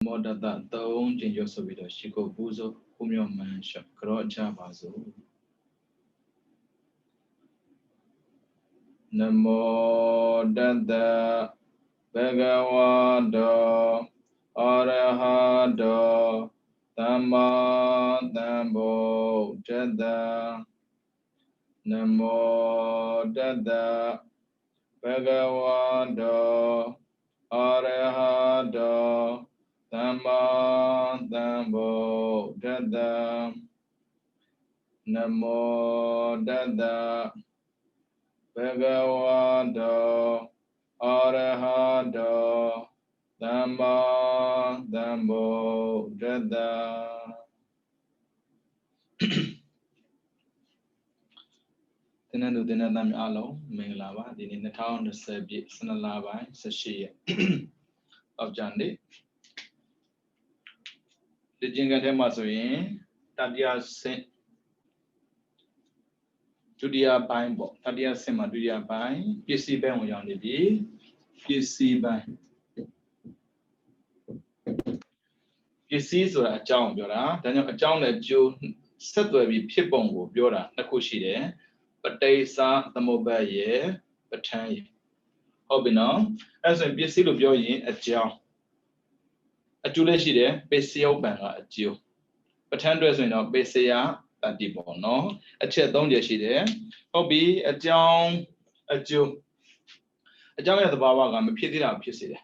Modata taung jin yosobido shiko buzo kumyo mansha kroja bazo. Namo dada bhagavado arahado tamma tambo dada. Namo dada bhagavado arahado tamma tambo dada. Namo dada bhagavado arahado tamma tambo dada. Tinanu tinanam alo menglava dini nataon sebi sanalabai sashiya of Jandi. The jinga demasoin Tadia Saint Judia Bible, Tadia Sema Judia Bai, PC Ben Yon the PC Bai. PC so a John Biora, then a John that Jew set to be Pipon Biora, Nakushi, but they saw the mobile year, but 10 years. Hobino, as a PC of Joy a John. A Julia PC open a Jew. But 10 dress in a BCA. No, a chair don't you see there? Hobby a John a Jew. A John at the Baba, I'm a pity up, you see there.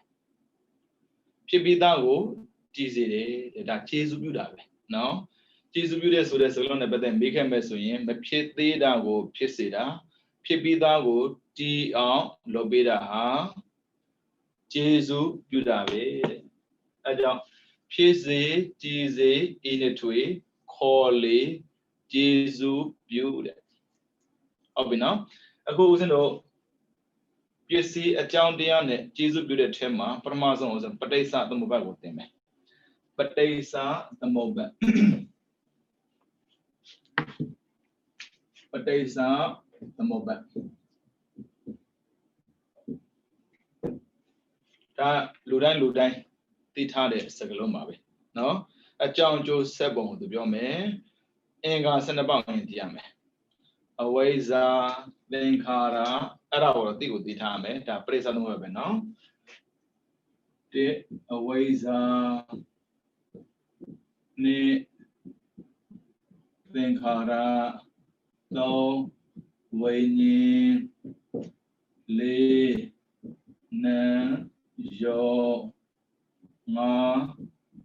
Pibi Dago, Tizzy, that cheese of you that way. No, cheese of you there, so there's a lot better than became Messoin, but Pity Dago, Pisida, Pibi Dago, T. R. Lobida, ha, Jesu, you that way. A John Pizzy, Tizzy, in a tree, Collie. Jesus viewed it. Obina, a goes in all. You see a John Diane, Jesus viewed it him, Parmazons, but they saw the mobile with them. But they saw the mobile. But they saw the mobile. Ludan, Titade, Sagaloma. No, a John Joe Sebon, the Biome, Enga Senabang in Diame. Awayza Venkara Arawa Tigu Ditame, the praise of the no? The Awayza Ne Venkara No Wayne Le Na Yo Ma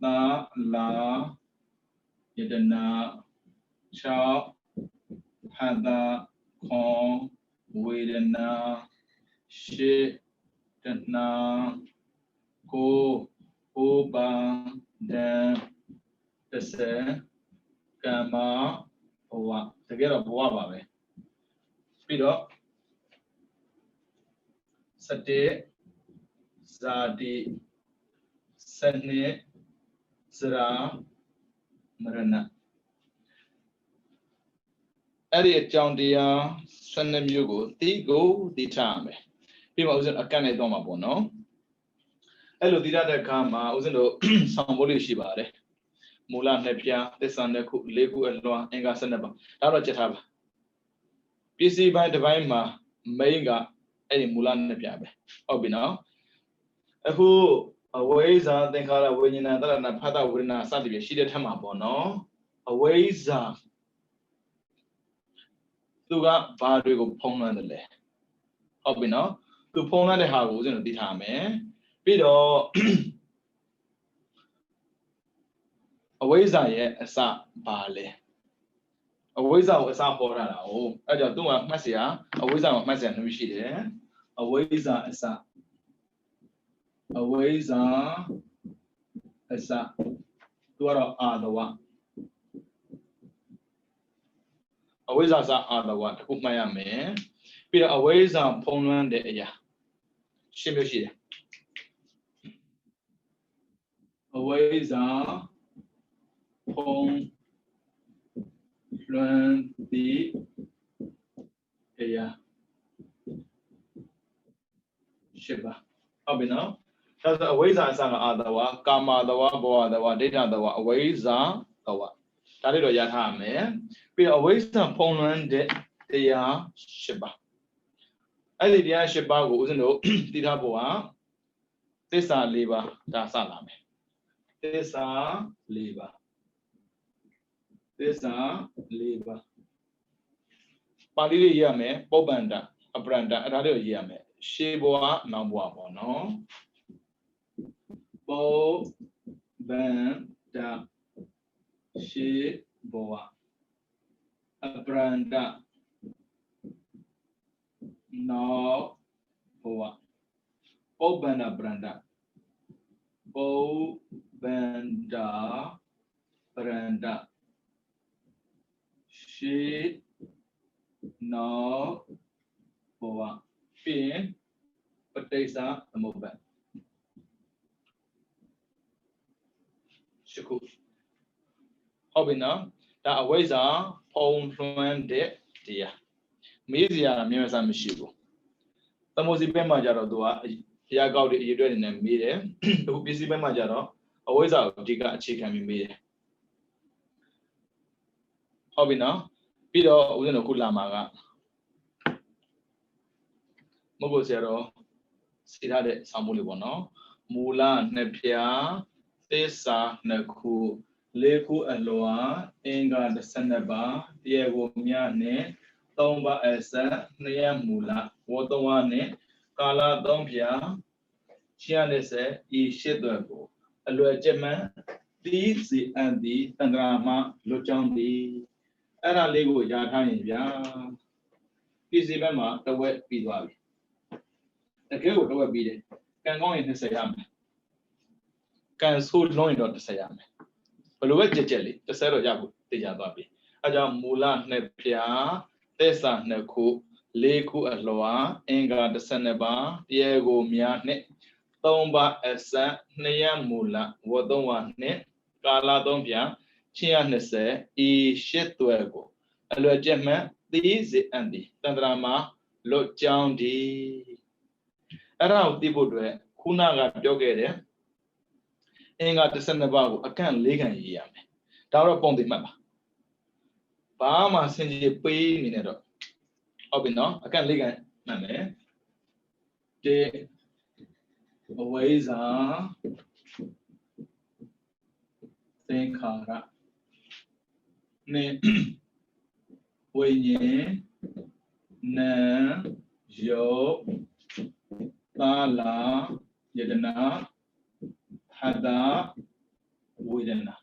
Na La Yedana Chao Hada Kong Vedana Shit Dana Ko Oba Dan Tase Kama Owa. Together Boabe. Speed up. Sate Zadi Sene Zara Marana. Eddie John Dia, Sunday Mugo, Tigo, the time. People was a canny doma bono. Hello, the other kama, wasn't somebody shibare. Mulan Nepia, the son of Leku and Loa, and Gassanaba. Ara Chetaba. PC by the Vima, Mainga, any Mulan Nepia. Obino. Who aways are then call a winning another and a pata winner Saturday. She did him up or no. Aways are. Tuga Badrigo Pongan. Obino. To Pona the house in the time. Pido Aways I a sa bale. Aways I was a horror. Oh, I don't do a messia. Aways I was messia. No, she there. Aways I sa. Aways I sa. What are the one? Aways I saw the one. Cook my man. Peter aways on Poland. Yeah. Shimmy. Aways on Poland. Yeah. Shiba. How be now? that's a ways are sang adawa kama dawa boa dawa data dawa ways are dawa that is ya ha me be a ways are phone de ya shiba ai de ya shiba ko usin do ti tha bo ha thissa 4 ပါဒါစလာမယ်သစ္စာ 4 ပါသစ္စာ 4 ပါပါဠိလေးရေးရမယ်ပုပ္ပန္တအပရန္တအဲ့ဒါလေးကိုရေးရမယ်ရှေးဘဝနောက်ဘဝပေါ့နော်ပုပ္ပန္တရှေးဘဝအပရန္တနောက်ဘဝပုပ္ပန္တပရန္တပုပ္ပန္တပရန္တရှေးနောက်ဘဝပြီးရင်ပဋိစ္စသမုပ္ပါဒ်ရှိခုဟုတ်ပြီနော်ဒါအဝိဇ္ဇာဖုံးလွှမ်းတဲ့တရားမေးစရာအများကြီးမရှိဘူးသမုစီဘက်မှာကြတော့သူကအရာကောက်တွေအရေးအတွက်နေမေးတယ်အခုပစ္စည်းဘက်မှာကြတော့အဝိဇ္ဇာကိုအဓိကအခြေခံပြီးမေးတယ်ဟုတ်ပြီနော်ပြီးတော့ဦးဇင်းတို့ခုလာမှာကမဟုတ်ဆရာတော်စီထားတဲ့ဆောင်းမိုးလေးပေါ့နော်မူလနှစ်ဖြာသစ္စာနှစ်ခုလေးခုအလွာအင်္ဂါ12ပါးတရားကိုမြနဲ့3ပါးအစ2ရမူလဝတ္တဝနဲ့ကာလ3ဖြာ190ဤရှစ်သွက်ကိုအလွယ်ကျက်မှန်တီးစီအန်ဒီတန္တရာမလွတ်ကြောင်းသည်အဲ့ဒါလေးကိုရထားရင်ဗျာပြည်စီဘက်မှာတဝက်ပြီးသွားပြီတကယ်ကိုတဝက်ပြီးတယ်ကံကောင်းရင်20ရမယ်ကံဆိုးလုံးရင်တော့10ရမယ်ဘယ်လိုပဲကြက်ကြက်လေး10တော့ရဖို့သိကြသွားပြီအဲကြောင့်မူလနှစ်ဖြာသစ္စာနှစ်ခုလေးခုအလွာအင်္ဂါ12ပါးတရားကိုများနဲ့3ပါးအစ2ရမူလဝတ္တဝနဲ့ကာလ3ဖြာ120ဤရှစ်သွဲကိုအလွယ်ကျက်မှန်သီးစေအန်ဒီတန္တရာမှာလွတ်ကြောင်းဒီအဲ့ဒါကိုသိဖို့အတွက်ခုနကပြောခဲ့တယ်အင်္ဂါ12ပါးကိုအကန့်၄ခန့်ရေးရမယ်ဒါတော့ပုံသိမှတ်ပါဘာမှစင်ကြီးပေးနေနေတော့ဟုတ်ပြီနော်အကန့်၄ခန့်မှတ်မယ်ဒီအဝိဇ္ဇာသင်္ခါရနဲ့ဝိညာဉ်နာယောသာလာယတနာဟတာဝေဒနာ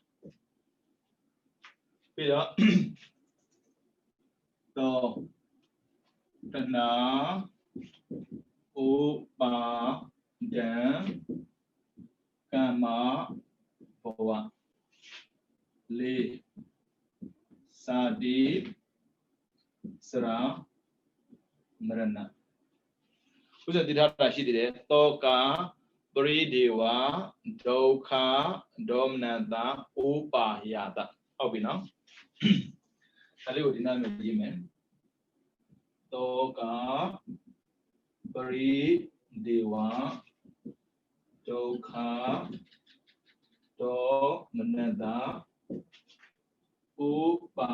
ပြီးတော့တော့တဏဥပါဒံကမ္မဘဝလေးစာတိစရာမရဏဥစ္စာတိထားတာရှိသေးတယ်တောကာပရိဒေဝဒုက္ခဒေါမနတာဥပါယတာဟုတ်ပြီနော်ဒါလေးကိုဒီနေ့မှရေးမယ်တောကာပရိဒေဝဒုက္ခဒေါမနတာဥပါ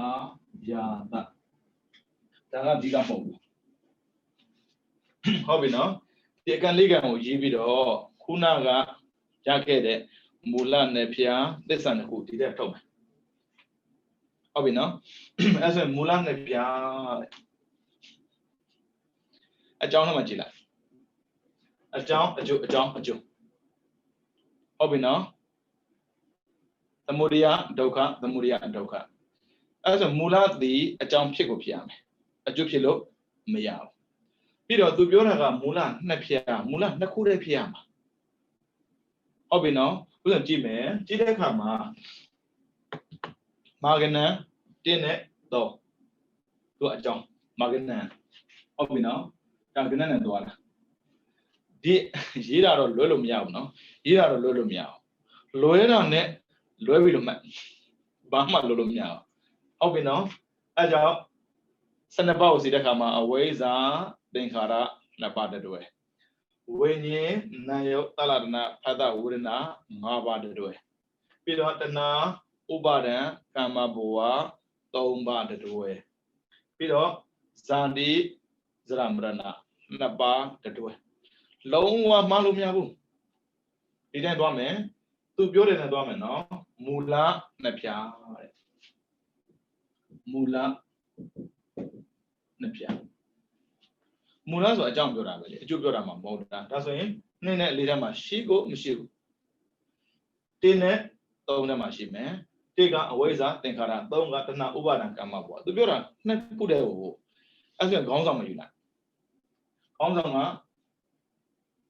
ယတာဒါကဒီကမဟုတ်ဘူးဟုတ်ပြီနော်ဒီအကန့်လေးကံကိုရေးပြီးတော့ခုနကရခဲ့တဲ့မူလနဲ့ဖြာသစ္စာနှစ်ခုဒီတက်ထုတ်မယ်ဟုတ်ပြီနော်အဲ့ဆိုမူလနဲ့ဖြာအကြောင်းထဲမှာကြည့်လိုက်အကြောင်းအကျိုးအကြောင်းအကျိုးဟုတ်ပြီနော်သမုဒယဒုက္ခသမုဒယဒုက္ခအဲ့ဆိုမူလသည်အကြောင်းဖြစ်ကိုဖြစ်ရမယ်အကျိုးဖြစ်လို့မရဘူးပြီးတော့သူပြောတာကမူလနှစ်ဖြာမူလနှစ်ခုတည်းဖြစ်ရမှာဟုတ်ပြီနော်ဥစ္စာကြည့်မယ်ကြည့်တဲ့အခါမှာမာဂနံ1နဲ့3သူအကြောင်းမာဂနံဟုတ်ပြီနော်ဒါကနံနဲ့သွားတာဒီရေးတာတော့လွဲလို့မရဘူးနော်ရေးတာတော့လွဲလို့မရဘူးလွဲတာနဲ့လွဲပြီးလို့မှတ်ဘာမှလွဲလို့မရဘူးဟုတ်ပြီနော်အဲကြောင့်12ပါးကိုစီတဲ့အခါမှာအဝိဇ္ဇာသင်္ခါရနှစ်ပါးတည်း ဝိညာဉ်နာယောတလရဏဖတ်တာဝရဏ၅ပါးတွဲပြီးတော့တဏှာဥပါဒံကာမဘဝ၃ပါးတွဲပြီးတော့ဇာတိဇရမရဏ၂ပါးတွဲလုံးဝမှားလို့မရဘူးဒီတိုင်းသွားမယ်သူပြောတယ်နဲ့သွားမယ်နော်မူလနှစ်ဖြာတဲ့မူလနှစ်ဖြာမူလဆိုအကြောင်းပြောတာပဲလေအကျိုးပြောတာမှမဟုတ်တာဒါဆိုရင်2နဲ့4ထဲမှာရှိကိုမရှိဘူး1နဲ့3ထဲမှာရှိမယ်1ကအဝိဇ္ဇာသင်္ခါရ3ကတဏှာဥပါဒံကမ္မပေါ့သူပြောတာနှစ်ခုတည်းကိုအဲ့ဆိုခေါင်းဆောင်မယူလိုက်ခေါင်းဆောင်က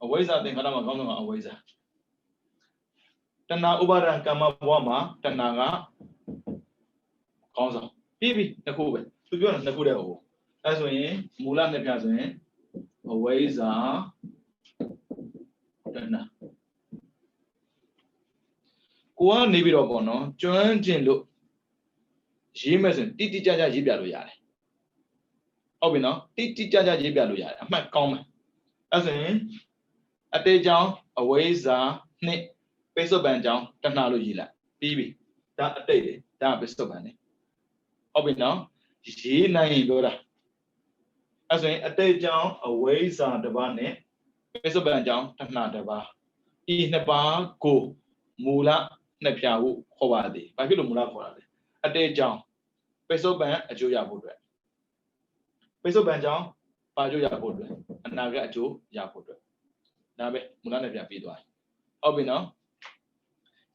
အဝိဇ္ဇာသင်္ခါရမှာခေါင်းဆောင်ကအဝိဇ္ဇာတဏှာဥပါဒံကမ္မဘဝမှာတဏှာကခေါင်းဆောင်ပြီးပြီနှစ်ခုပဲသူပြောတာနှစ်ခုတည်းကိုအဲ့ဆိုရင်မူလနှစ်ဖြာဆိုရင်အဝိဇ္ဇာတဏှာကိုကနေပြီးတော့ပေါ့နော်ကျွမ်းကျင်လို့ရေးမယ်ဆိုရင်တိတိကျကျရေးပြလို့ရတယ်ဟုတ်ပြီနော်တိတိကျကျရေးပြလို့ရတယ်အမှတ်ကောင်းမယ်အဲ့ဆိုရင်အတေကြောင့်အဝိဇ္ဇာနှစ်ပိဿုပန်ကြောင့်တဏှာလို့ရေးလိုက်ပြီးပြီဒါအတိတ်လေဒါပိဿုပန်လေဟုတ်ပြီနော်ရေးနိုင်ရင်ပြောတာအဲ့ဆိုရင်အတိတ်ကြောင့်အဝိဇ္ဇာတစ်ပါးနဲ့ပိဿုပန်ကြောင့်တဏှာတစ်ပါးဤနှစ်ပါးကိုမူလနှစ်ဖြာဟုခေါ်ပါသည်ဘာဖြစ်လို့မူလခေါ်တာလဲအတိတ်ကြောင့်ပိဿုပန်အကျိုးရဖို့အတွက်ပိဿုပန်ကြောင့်ပါကျိုးရဖို့အတွက်အနာဂတ်အကျိုးရဖို့အတွက်ဒါပဲမူလနှစ်ဖြာပြီးသွားဟုတ်ပြီနော်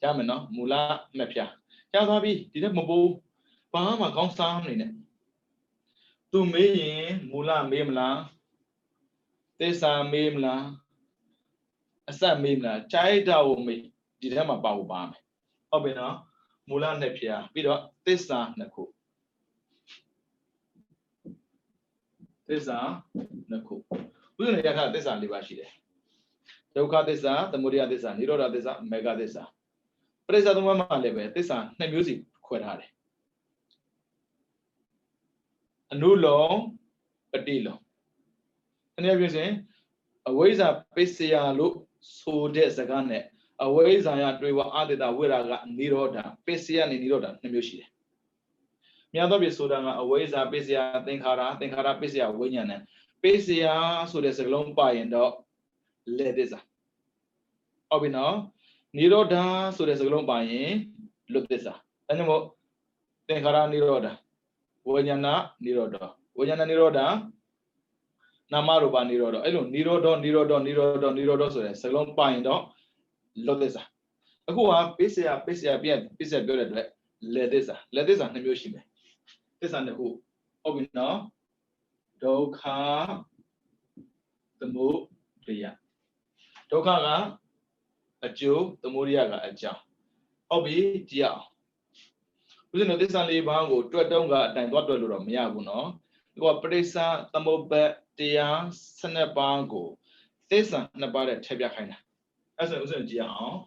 ရမယ်နော်မူလနှစ်ဖြာရသွားပြီဒီနေ့မပူဘာမှကောင်းစားနေနဲ့သူမေးရင်မူလမေးမလားသစ္စာမေးမလားအစမေးမလားခြိုက်တာကိုမေးဒီထဲမှာပါဖို့ပါမယ်ဟုတ်ပြီနော်မူလနှစ်ဖြာပြီးတော့သစ္စာနှစ်ခုသစ္စာနှစ်ခုဘုရားရထားသစ္စာ၄ပါးရှိတယ်ဒုက္ခသစ္စာသမုဒယသစ္စာနိရောဓသစ္စာမေဃသစ္စာပရိစ္ဆေသုံးပါးမှာလည်းပဲသစ္စာနှစ်မျိုးစီခွဲထားတယ်အနုလောပတိလောတနည်းပြောရင်အဝိဇ္ဇာပိစ္ဆယလို့ဆိုတဲ့စကားနဲ့အဝိဇ္ဇာယတွေ့ဝအာတတဝိရာဂနိရောဓပိစ္ဆယနဲ့နိရောဓနှစ်မျိုးရှိတယ်မြတ်သောပြဆိုတာကအဝိဇ္ဇာပိစ္ဆယသင်္ခါရပိစ္ဆယဝိညာဏံပိစ္ဆယဆိုတဲ့စကားလုံးပါရင်တော့လေသစ္စာဟုတ်ပြီနော်နိရောဓဆိုတဲ့စကားလုံးပါရင်လွတ်သစ္စာဒါကြောင့်မို့သင်္ခါရနိရောဓဝိညာဏနိရောဓဝိညာဏနိရောဓနာမရူပနိရောဓအဲ့လိုနိရောဓဆိုတဲ့စကားလုံးပါရင်တော့လွတ်သစ္စာအခုကပိစ္ဆယပြန်ပိစ္ဆယပြောတဲ့အတွက်လေသစ္စာနှစ်မျိုးရှိမယ်သစ္စာနှစ်ခုဟုတ်ပြီနော်ဒုက္ခသမုဒယဒုက္ခကအကျိုးသမုဒယကအကြောင်းဟုတ်ပြီကြည့်အောင်ဦးဇင်းတို့သစ္စာ၄ပါးကိုတွက်တုံးကအတိုင်သွားတွက်လို့တော့မရဘူးနော်ဒီကပရိစ္ဆသမုပ္ပါတရား12ပါးကိုသစ္စာ2ပါးနဲ့ထည့်ပြခိုင်းတာအဲ့ဆိုဦးဇင်းကြည့်အောင်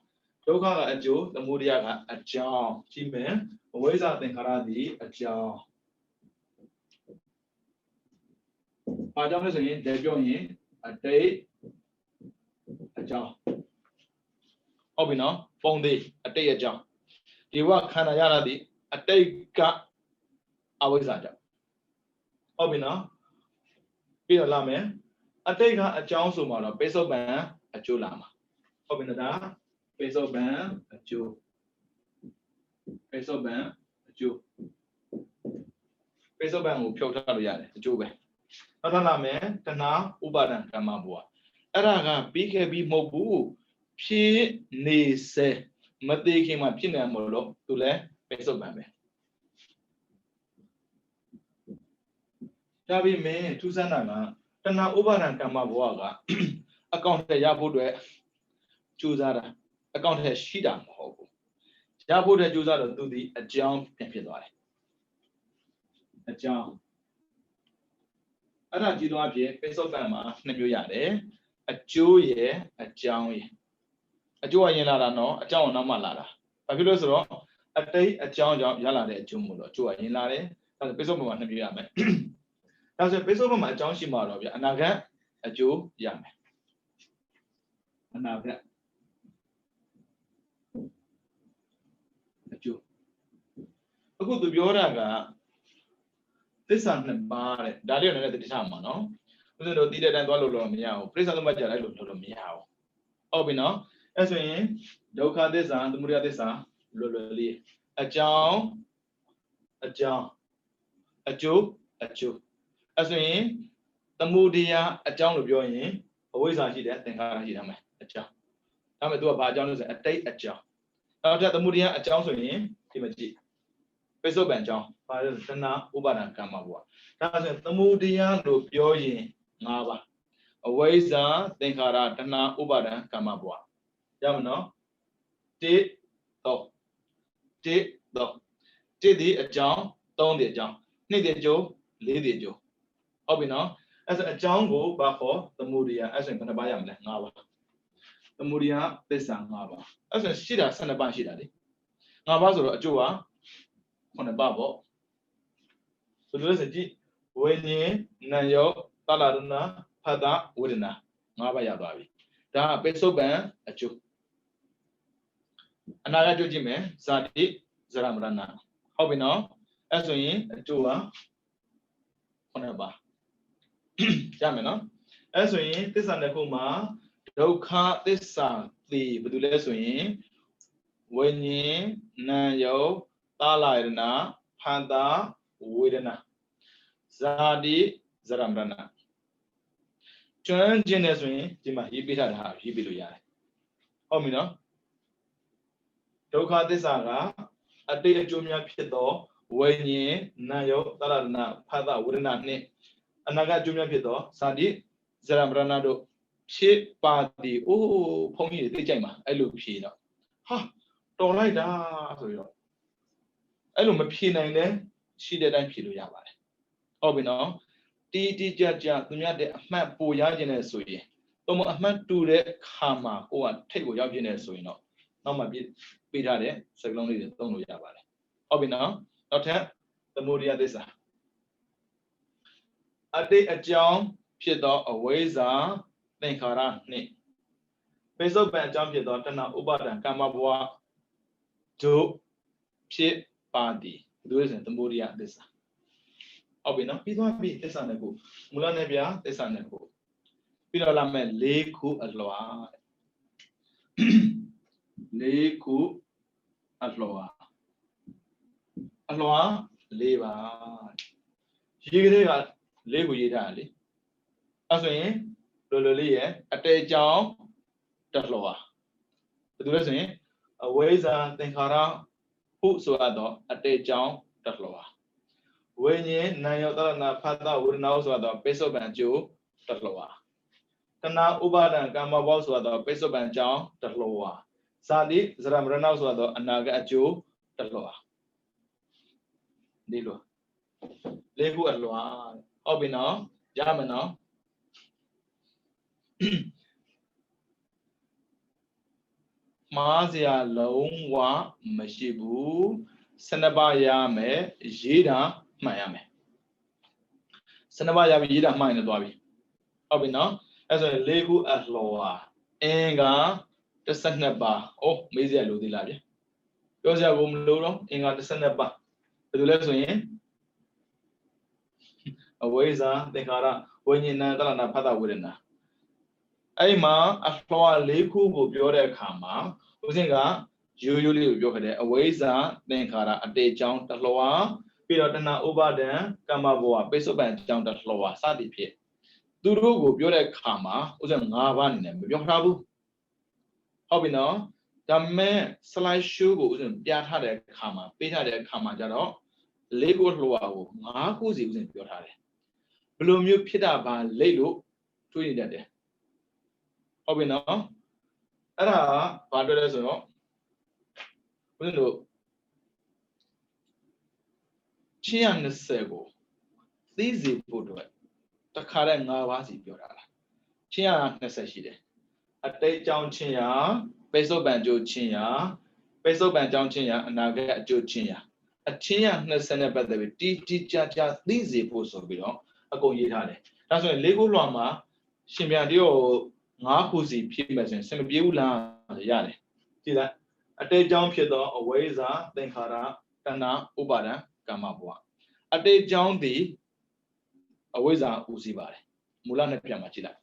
ဒုက္ခကအကျိုးသမုဒယကအကြောင်းကြည့်မယ်အဝိဇ္ဇာသင်္ခါရသည်အကြောင်းဘာကြောင့်လဲဆိုရင်ဒါပြောရင်အတိတ်အကြောင်းဟုတ်ပြီနော်ပုံသေးအတိတ်အကြောင်းဒီဘဝခန္ဓာရတာဒီအတိတ်ကအဝိဇ္ဇာကြောင့်ဟုတ်ပြီနော်ပြီးတော့လာမယ်အတိတ်ကအကြောင်းဆိုမှတော့ပိဿုပန်အကျိုးလာမှာဟုတ်ပြီနော်ဒါပိဿုပန်အကျိုးပိဿုပန်အကျိုးပိဿုပန်ကိုဖြုတ်ထားလို့ရတယ်အကျိုးပဲနောက်ထပ်လာမယ်တဏှာဥပါဒံကမ္မဘဝအဲ့ဒါကပြီးခဲ့ပြီးမဟုတ်ဘူးဖြစ်နေစေမသေးခင်မှာဖြစ်နေမှာလို့သူလည်းပိဿုပန်ပဲဒါပေမဲ့ထူးဆန်းတာကတဏှာဥပါဒံကမ္မဘဝကအကောင့်ထဲရဖို့အတွက်ကြိုးစားတာအကောင့်ထဲရှိတာမဟုတ်ဘူးရဖို့အတွက်ကြိုးစားတော့သူဒီအကြောင်းပြန်ဖြစ်သွားတယ်အကြောင်းအဲ့ဒါကြည့်သွားဖြစ်ပိဿုပန်မှာနှစ်မျိုးရတယ်အကျိုးရယ်အကြောင်းရယ်အကျိုးကရင်လာတာနော်အကြောင်းကနောက်မှလာတာဘာဖြစ်လို့ဆိုတော့အတိတ်အကြောင်းကြောင့်ရလာတဲ့အကျိုးမို့လို့အကျိုးကရင်လာတယ်ဒါဆိုပိဿုပန်မှာနှစ်မျိုးရမယ်ဒါဆိုပိဿုပန်မှာအကြောင်းရှိမှာတော့ဗျအနာဂတ်အကျိုးရမယ် အနာကအကျိုးအခုသူပြောတာကသစ္စာနှစ်ပါးတဲ့ဒါလေးကိုလည်းတတိထားမှာနော်ဦးဇင်းတို့တည်တဲ့အတိုင်းသွားလို့မရဘူးပြိဿသမတ်ကြလိုက်လို့လို့မရဘူးဟုတ်ပြီနော်အဲ့ဆိုရင်ဒုက္ခသစ္စာသမုဒယသစ္စာလွယ်လွယ်လေးအကြောင်းအကျိုးအဲ့ဆိုရင်သမုဒယအကြောင်းလို့ပြောရင်အဝိဇ္ဇာရှိတယ်သင်္ခါရရှိတယ်မယ်အကြောင်းဒါပေမဲ့ तू ကဘာအကြောင်းလို့ဆိုရင်အတိတ်အကြောင်းနောက်ထပ်သမုဒယအကြောင်းဆိုရင်ဒီမကြည့်ပိဿုပံအကြောင်းဘာလဲသနာဥပါဒံကမ္မဘဝဒါဆိုရင်သမုဒယလို့ပြောရင်၅ပါးအဝိဇ္ဇာသင်္ခါရတဏှာဥပါဒံကမ္မဘဝရမနော်1 ဒီအကြောင်း3ဒီအကြောင်း2ဒီအကျိုး4ဒီအကျိုးဟုတ်ပြီနော်အဲ့ဆိုအကြောင်းကိုဘာခေါ်သမုဒယအဲ့ဆိုရင်ဘယ်နှပါးရမလဲ၅ပါးသမုဒယသစ္စာ၅ပါးအဲ့ဆိုရှိတာ12ပါးရှိတာလေ၅ပါးဆိုတော့အကျိုးက9ပါးပေါ့ဆိုတော့စကြည့်ဝိညာဉ်နာယောသလရဏဖတ်တာဝေဒနာ၅ပါးရသွားပြီဒါကပိဿုပံအကျိုးအနာဂတ်ကြည့်ကြည့်မယ်ဇာတိဇရမရဏဟုတ်ပြီနော်အဲ့ဆိုရင်အကျိုးက9ပါးရမယ်နော်အဲ့ဆိုရင်သစ္စာတစ်ခုမှာဒုက္ခသစ္စာသိဘာလို့လဲဆိုရင်ဝိညာဉ်နာယောသလရဏဖန်တာဝေဒနာဇာတိဇရမရဏကျွမ်းကျင်နေဆိုရင်ဒီမှာရေးပေးထားတာရေးပေးလို့ရတယ်ဟုတ်ပြီနော်ဒုက္ခသစ္စာကအတိတ်အကျိုးများဖြစ်သောဝိညာဉ်နာယောသလရဏဖန်တာဝေဒနာနှင့်အနာဂတ်အကျိုးများဖြစ်သောဇာတိဇရမရဏတို့ဖြစ်ပါသည်အိုးဘုန်းကြီးတွေသိကြိုက်မှာအဲ့လိုဖြေတော့ဟာတော်လိုက်တာဆိုတော့အဲ့လိုမဖြေနိုင်တဲ့ရှိတဲ့အတိုင်းဖြေလို့ရပါတယ်ဟုတ်ပြီနော်တီကြသူများတဲ့အမှတ်ပိုရခြင်းနဲ့ဆိုရင်တော့အမှတ်တူတဲ့ခါမှာကိုကထိတ်ကိုရောက်ခြင်းနဲ့ဆိုရင်တော့နောက်မှပေးထားတဲ့စကလုံးလေးတွေသုံးလို့ရပါတယ်ဟုတ်ပြီနော်နောက်ထပ်သမုဒယသစ္စာအတိတ်အကြောင်းဖြစ်သောအဝိဇ္ဇာသင်္ခါရနှင့်ပိဿုပံအကြောင်းဖြစ်သောတဏှာဥပါဒံကမ္မဘဝတို့ဖြစ်ပါသည်သူရဲ့သမုဒယသစ္စာဟုတ်ပြီနော်ပြီးသွားပြီသစ္စာနဲ့ကိုမူလနဲ့ပြသစ္စာနဲ့ကိုပြီးတော့လာမယ်၄ခုအလွှာ၄ခုအလွှာ၄ပါရေးကလေးက၄ခုရေးထားတယ်လေအဲ့ဆိုရင်လိုလိုလေးရဲ့အတေကြောင်းတစ်လွှာဘာလို့လဲဆိုရင်အဝိဇ္ဇာသင်္ခါရဟုဆိုရတော့အတေကြောင်းတစ်လွှာဝိညာဉ်နာယောသရဏဖတ်တာဝေဒနာဆိုတော့ပိဿုပံအကျိုးတစ်လွှာတဏှာဥပါဒံကမ္မဘောဆိုတော့ပိဿုပံအကြောင်းတစ်လွှာဇာတိဇရမရဏဆိုတော့အနာဂတ်အကျိုးတစ်လွှာဒီလို၄ခုအလွှာဟုတ်ပြီနော်ရမယ်နော်မှားစရာလုံးဝမရှိဘူး12ပါးရမယ်ရေးတာမှန်ရမယ်12ပါးရပြီရေးတာမှန်နေသွားပြီဟုတ်ပြီနော်အဲ့ဆိုရင်၄ခုအလွှာအင်္ဂါ12ပါးအိုးမေးစရာလိုသေးလားဗျပြောစရာကိုမလိုတော့အင်္ဂါ12ပါးဘယ်လိုလဲဆိုရင်အဝိဇ္ဇာသင်္ခါရဝိညာဉ်တဏှာဖတ်တာဝေဒနာအဲ့မှာအလွှာ၄ခုကိုပြောတဲ့အခါမှာဦးဇင်းကရိုးရိုးလေးကိုပြောခဲ့တယ်အဝိဇ္ဇာသင်္ခါရအတေကြောင်းတစ်လွှာပြီးတော့တဏှာဥပါဒံကမ္မဘဝပိဿုပံအကြောင်းတစ်လွှာစသည်ဖြင့်သူတို့ကိုပြောတဲ့အခါမှာဦးဇင်း၅ပါးအနေနဲ့မပြောထားဘူးဟုတ်ပြီနော်ဒါပေမဲ့ slide show ကိုဦးဇင်းပြထားတဲ့အခါမှာပေးထားတဲ့အခါမှာကျတော့၄ခုလွှာကို၅ခုစီဦးဇင်းပြောထားတယ်ဘယ်လိုမျိုးဖြစ်တာပါလိတ်လို့တွေးနေတတ်တယ်ဟုတ်ပြီနော်အဲ့ဒါဘာတွေ့လဲဆိုတော့ဦးဇင်းတို့ချင်းရ20ကိုသိစေဖို့အတွက်တခါတည်း5ပါးစီပြောတာလားချင်းရ20ရှိတယ်အတိတ်အကြောင်းချင်းရပိဿုပံအကျိုးချင်းရပိဿုပံအကြောင်းချင်းရအနာဂတ်အကျိုးချင်းရအချင်းရ20နဲ့ပတ်သက်ပြီးတီကြသိစေဖို့ဆိုပြီးတော့အကုန်ရေးထားတယ်ဒါဆိုရင်၄ခုလွှာမှာရှင်ပြန်တယော ngã khu gì phim mà xem biểu là ya này chỉ là ở đây trong phía đó ở với giá tên khara tana ubada kama bua ở đây trong thì ở với giá uzi bà này mula này phải mà chỉ là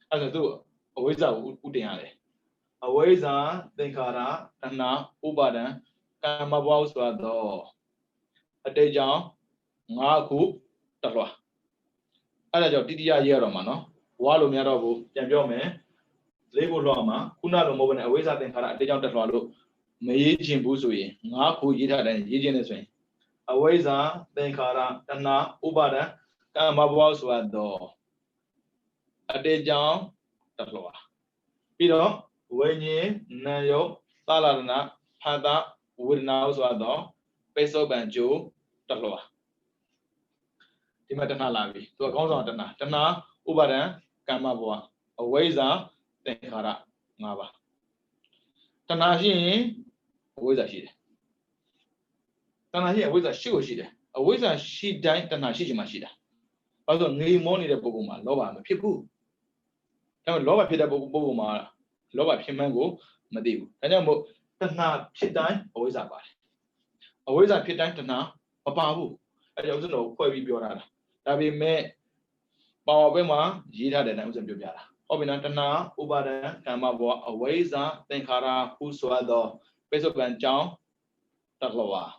à rồi tôi ở với giá u tiền này ở với giá tên khara tana ubada kama bua số đó ở đây trong ngã khu tất loa ở đây trong tít ya gì rồi mà nó quá luôn nhà đó bu chẳng biết mấy lấy bộ lo mà cũng là một bên ở với gia đình khá là để trong đất lo luôn mấy chuyện bù suy ngã khu gì thế này gì chuyện này suy ở với gia đình khá là đàn na uba đó cái mà bao suy đó ở đây trong đất lo bây giờ với nhỉ này yo ta là na phát ta với nào suy đó bây giờ bạn chú đất lo thì mà đàn na làm gì tôi không rõ đàn na uba đó cái mà bao ở với gia đình khá là ngã ba tana shi với giá shi đấy tana shi với giá siêu shi đấy với giá shi đấy tana shi chỉ mà shi đấy bao giờ người mua này để bố mà lo bà mà phiền cũ thế mà lo bà phiền để bố mà lo bà phiền mang cũ mà tiêu thế nhưng mà tana phiền đấy với giá bà với giá phiền đấy tana bà bố ấy giờ chúng nó quay video ra đặc biệt mẹ bảo vệ mà gì ra để này chúng biểu ra Obinantana, Ubada, Kamawa, Aweza, Tenkara, Huswado, Pesobanchao, Taklawa.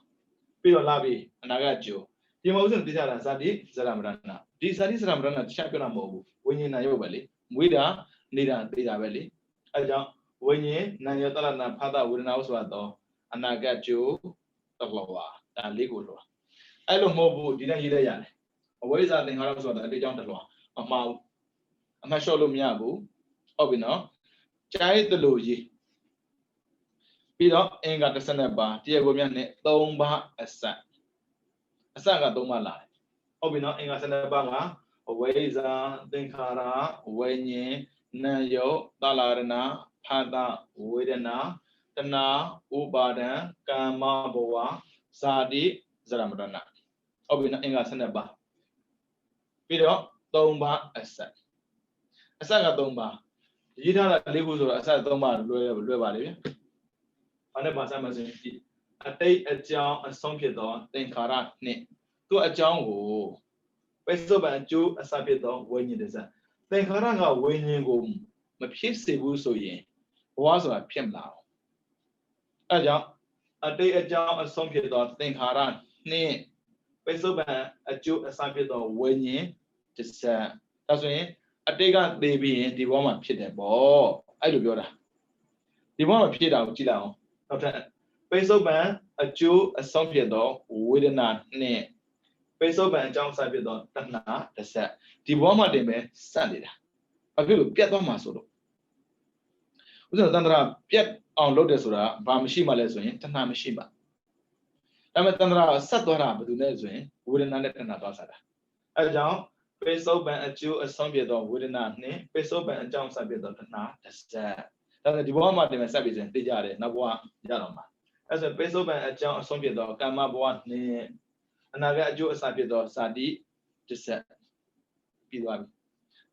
Pio Labi, Anagajo. The Mosen Dizara Zadi, Zaramrana. Dizadi Zaramrana, Champion Mobu, Winnie Nayobali, Wida, Nida, Dida Valley. Aja, Winnie, Nayotala Pada, Winawswado, Anagajo, Taklawa, and Liguro. I don't mobu, didn't Yidayan. Aweza, Tenkaraswada, the John Talwa, a mouth. I'm not sure Lumiabu, Obino, Chai the Luji. Peter ain't got the Seneba, dear woman, Tomba a sat. A saga Tomala. Obino ain't got Senebanga, Aweza, Dinkara, Wenye, Nayo, Dalarana, Pada, Widena, Tana, Ubada, Kama Boa, Sadi, Zaramrana. Obino ain't got Seneba. Peter Tomba a sat. A saga Tomba. You know that Ligus or a sad Tomba, Lueva. And the Basamas a day a jar and some piedon, then Kara, ne. To a John go. Peso by Jew a sapidon when you desert. Then Karanga when you go. My piece so ye. Was a pim now. A jar a day a jar and some piedon, then Kara, ne. Peso by a Jew a sapidon when ye desert. That's when. A day got baby in the woman pit a ball. I do better. The woman pit out Gilao. Peso ban a Jew a some dog with a nut name. Peso ban John Sabidon, Tana, the set. The woman de me sanded. A little piet on my solo. With a Tandra piet on Lodesura, Bamshima lesson, Tana Mishima. Amatandra Satora, but do Neswin, with an under Natasada. A John. Peso ban a Jew a some dog with a nut name. Peso ban a John Sabidon, Tana, the set. That's the woman de me sabis, the Jade, Nabua, Yaroma. As a peso by a John Sombiedo, Kamabuan, and I got you a Sapido, Sadi, to set. Piduan.